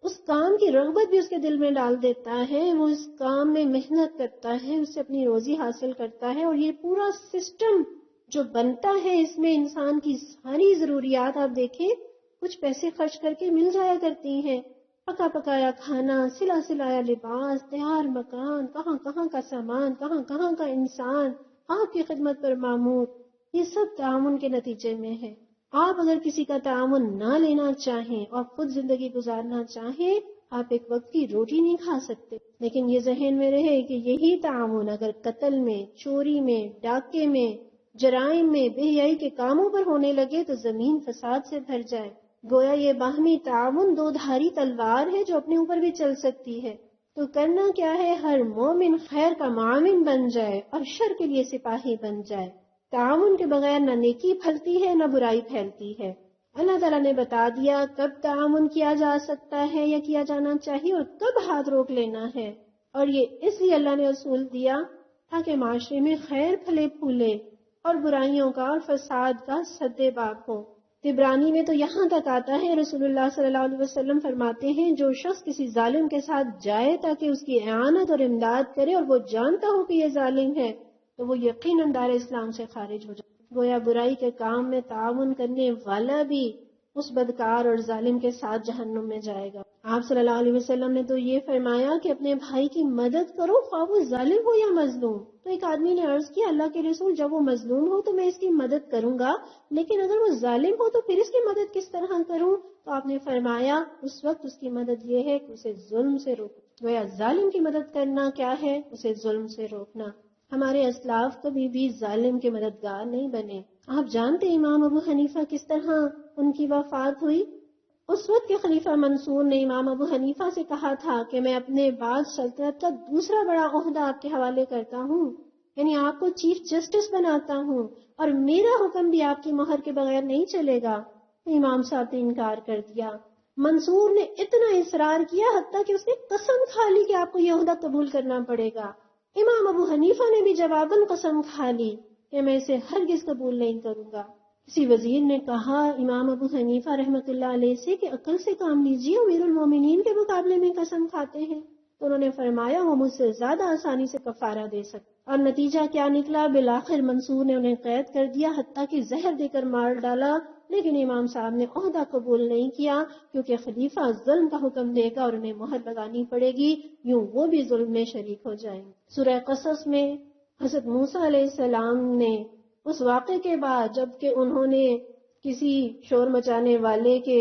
اس کام کی رغبت بھی اس کے دل میں ڈال دیتا ہے، وہ اس کام میں محنت کرتا ہے، اس سے اپنی روزی حاصل کرتا ہے، اور یہ پورا سسٹم جو بنتا ہے اس میں انسان کی ساری ضروریات آپ دیکھیں کچھ پیسے خرچ کر کے مل جایا کرتی ہیں، پکا پکایا کھانا، سلا سلایا لباس، تیار مکان، کہاں کہاں کا سامان، کہاں کہاں کا انسان آپ کی خدمت پر مامور، یہ سب تعاون کے نتیجے میں ہے۔ آپ اگر کسی کا تعاون نہ لینا چاہیں اور خود زندگی گزارنا چاہیں، آپ ایک وقت کی روٹی نہیں کھا سکتے، لیکن یہ ذہن میں رہے کہ یہی تعاون اگر قتل میں، چوری میں، ڈاکے میں، جرائم میں، بے حیائی کے کاموں پر ہونے لگے تو زمین فساد سے بھر جائے۔ گویا یہ باہمی تعاون دو دھاری تلوار ہے جو اپنے اوپر بھی چل سکتی ہے۔ تو کرنا کیا ہے، ہر مومن خیر کا معاون بن جائے اور شر کے لیے سپاہی بن جائے۔ تعاون کے بغیر نہ نیکی پھلتی ہے نہ برائی پھیلتی ہے۔ اللہ تعالیٰ نے بتا دیا کب تعاون کیا جا سکتا ہے یا کیا جانا چاہیے اور کب ہاتھ روک لینا ہے، اور یہ اس لیے اللہ نے اصول دیا تاکہ معاشرے میں خیر پھلے پھولے اور برائیوں کا اور فساد کا سد باب ہو۔ عبرانی میں تو یہاں تک آتا ہے، رسول اللہ صلی اللہ علیہ وسلم فرماتے ہیں جو شخص کسی ظالم کے ساتھ جائے تاکہ اس کی اعانت اور امداد کرے اور وہ جانتا ہو کہ یہ ظالم ہے تو وہ یقیناً دار اسلام سے خارج ہو جائے۔ گویا برائی کے کام میں تعاون کرنے والا بھی اس بدکار اور ظالم کے ساتھ جہنم میں جائے گا۔ آپ صلی اللہ علیہ وسلم نے تو یہ فرمایا کہ اپنے بھائی کی مدد کرو خواہ وہ ظالم ہو یا مظلوم۔ تو ایک آدمی نے عرض کیا اللہ کے رسول جب وہ مظلوم ہو تو میں اس کی مدد کروں گا، لیکن اگر وہ ظالم ہو تو پھر اس کی مدد کس طرح کروں؟ تو آپ نے فرمایا اس وقت اس کی مدد یہ ہے کہ اسے ظلم سے روکو۔ گویا ظالم کی مدد کرنا کیا ہے؟ اسے ظلم سے روکنا۔ ہمارے اسلاف کبھی بھی ظالم کے مددگار نہیں بنے۔ آپ جانتے امام ابو حنیفہ کس طرح ان کی وفات ہوئی؟ اس وقت کے خلیفہ منصور نے امام ابو حنیفہ سے کہا تھا کہ میں اپنے بعد سلطنت کا دوسرا بڑا عہدہ آپ کے حوالے کرتا ہوں، یعنی آپ کو چیف جسٹس بناتا ہوں اور میرا حکم بھی آپ کی مہر کے بغیر نہیں چلے گا۔ امام صاحب نے انکار کر دیا۔ منصور نے اتنا اصرار کیا حتیٰ کہ اس نے قسم کھا لی کہ آپ کو یہ عہدہ قبول کرنا پڑے گا۔ امام ابو حنیفہ نے بھی جواباً قسم کھا لی کہ میں اسے ہرگز قبول نہیں کروں گا۔ کسی وزیر نے کہا امام ابو حنیفہ رحمۃ اللہ علیہ سے کہ عقل سے کام لیجیے، امیر المومنین کے مقابلے میں قسم کھاتے ہیں۔ تو انہوں نے فرمایا وہ مجھ سے زیادہ آسانی سے کفارہ دے سکتے۔ اور نتیجہ کیا نکلا؟ بالآخر منصور نے انہیں قید کر دیا، حتیٰ کہ زہر دے کر مار ڈالا، لیکن امام صاحب نے عہدہ قبول نہیں کیا کیونکہ خلیفہ ظلم کا حکم دے گا اور انہیں مہر لگانی پڑے گی، یوں وہ بھی ظلم میں شریک ہو جائیں۔ سورہ قصص میں حضرت موسیٰ علیہ السلام نے اس واقعے کے بعد جب کہ انہوں نے کسی شور مچانے والے کے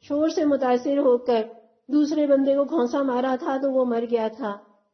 شور سے متاثر ہو کر دوسرے بندے کو گھونسا مارا تھا تو وہ مر گیا تھا،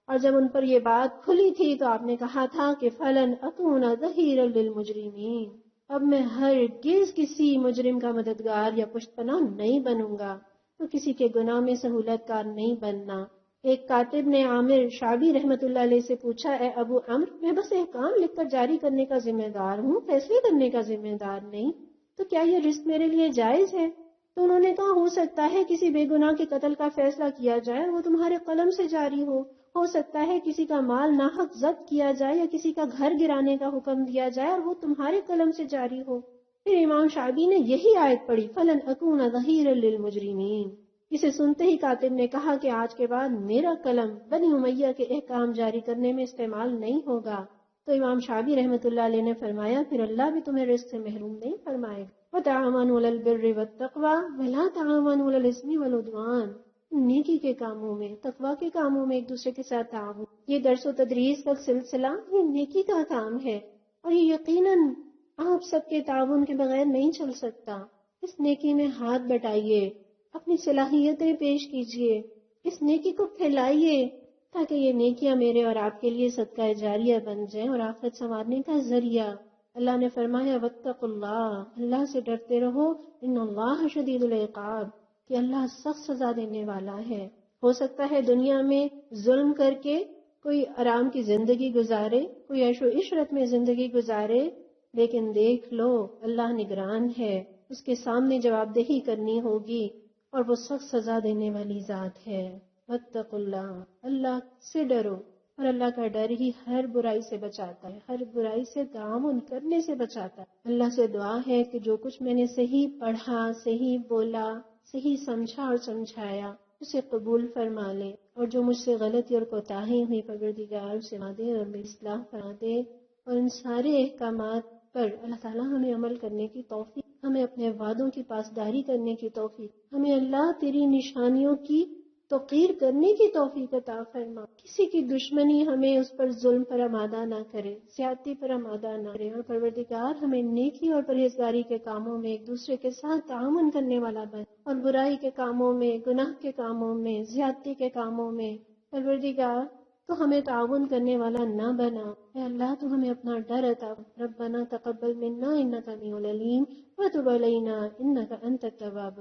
اور جب ان پر یہ بات کھلی تھی تو آپ نے کہا تھا کہ فَلَنْ أَكُونَ ظَهِيرًا لِلْمُجْرِمِينَ، اب میں ہرگز کسی مجرم کا مددگار یا پشت پناہ نہیں بنوں گا۔ تو کسی کے گناہ میں سہولت کار نہیں بننا۔ ایک کاتب نے عامر شعبی رحمت اللہ علیہ سے پوچھا اے ابو عمر، میں بس احکام لکھ کر جاری کرنے کا ذمہ دار ہوں، فیصلے کرنے کا ذمہ دار نہیں، تو کیا یہ رزق میرے لیے جائز ہے؟ تو انہوں نے کہا ہو سکتا ہے کسی بے گناہ کے قتل کا فیصلہ کیا جائے اور وہ تمہارے قلم سے جاری ہو سکتا ہے کسی کا مال ناحق ضبط کیا جائے یا کسی کا گھر گرانے کا حکم دیا جائے اور وہ تمہارے قلم سے جاری ہو۔ پھر امام شعبی نے یہی آیت پڑھی فَلَنْ أَكُونَ ظَهِيرًا لِلْمُجْرِمِينَ۔ اسے سنتے ہی کاتب نے کہا کہ آج کے بعد میرا قلم بنی امیہ کے احکام جاری کرنے میں استعمال نہیں ہوگا۔ تو امام شعبی رحمت اللہ علیہ نے فرمایا پھر اللہ بھی تمہیں رزق سے محروم نہیں فرمائے گا۔ وَتَعَاوَنُوا عَلَى الْبِرِّ وَالتَّقْوَى وَلَا تَعَاوَنُوا عَلَى الْإِثْمِ وَالْعُدْوَانِ، نیکی کے کاموں میں، تقویٰ کے کاموں میں ایک دوسرے کے ساتھ تعاون۔ یہ درس و تدریس کا سلسلہ یہ نیکی کا کام ہے اور یہ یقیناً آپ سب کے تعاون کے بغیر نہیں چل سکتا۔ اس نیکی میں ہاتھ بٹائیے، اپنی صلاحیتیں پیش کیجیے، اس نیکی کو پھیلائیے تاکہ یہ نیکیاں میرے اور آپ کے لیے صدقہ جاریہ بن جائیں اور آخرت سنوارنے کا ذریعہ۔ اللہ نے فرمایا واتقوا اللہ، اللہ سے ڈرتے رہو، ان اللہ شدید العقاب، کہ اللہ سخت سزا دینے والا ہے۔ ہو سکتا ہے دنیا میں ظلم کر کے کوئی آرام کی زندگی گزارے، کوئی عیش و عشرت میں زندگی گزارے، لیکن دیکھ لو اللہ نگران ہے، اس کے سامنے جواب دہی کرنی ہوگی اور وہ سخت سزا دینے والی ذات ہے۔ واتقوا اللہ، اللہ سے ڈرو، اور اللہ کا ڈر ہی ہر برائی سے بچاتا ہے، ہر برائی سے تعاون کرنے سے بچاتا ہے۔ اللہ سے دعا ہے کہ جو کچھ میں نے صحیح پڑھا، صحیح بولا، صحیح سمجھا اور سمجھایا اسے قبول فرما لے، اور جو مجھ سے غلطی اور کوتاہی ہوئی پروردگار اسے معاف دے اور میری اصلاح فرما دے، اور ان سارے احکامات پر اللہ تعالیٰ ہمیں عمل کرنے کی توفیق، ہمیں اپنے وعدوں کی پاسداری کرنے کی توفیق، ہمیں اللہ تیری نشانیوں کی توقیر کرنے کی توفیق عطا فرما۔ کسی کی دشمنی ہمیں اس پر ظلم پر آمادہ نہ کرے، زیادتی پر آمادہ نہ کرے، اور پروردگار ہمیں نیکی اور پرہیزگاری کے کاموں میں ایک دوسرے کے ساتھ تعاون کرنے والا بن، اور برائی کے کاموں میں، گناہ کے کاموں میں، زیادتی کے کاموں میں پروردگار تو ہمیں تعاون کرنے والا نہ بنا۔ اے اللہ تو ہمیں اپنا ڈر عطا فرما۔ ربنا تقبل منا انک انت السمیع العلیم وتب علینا انک انت التواب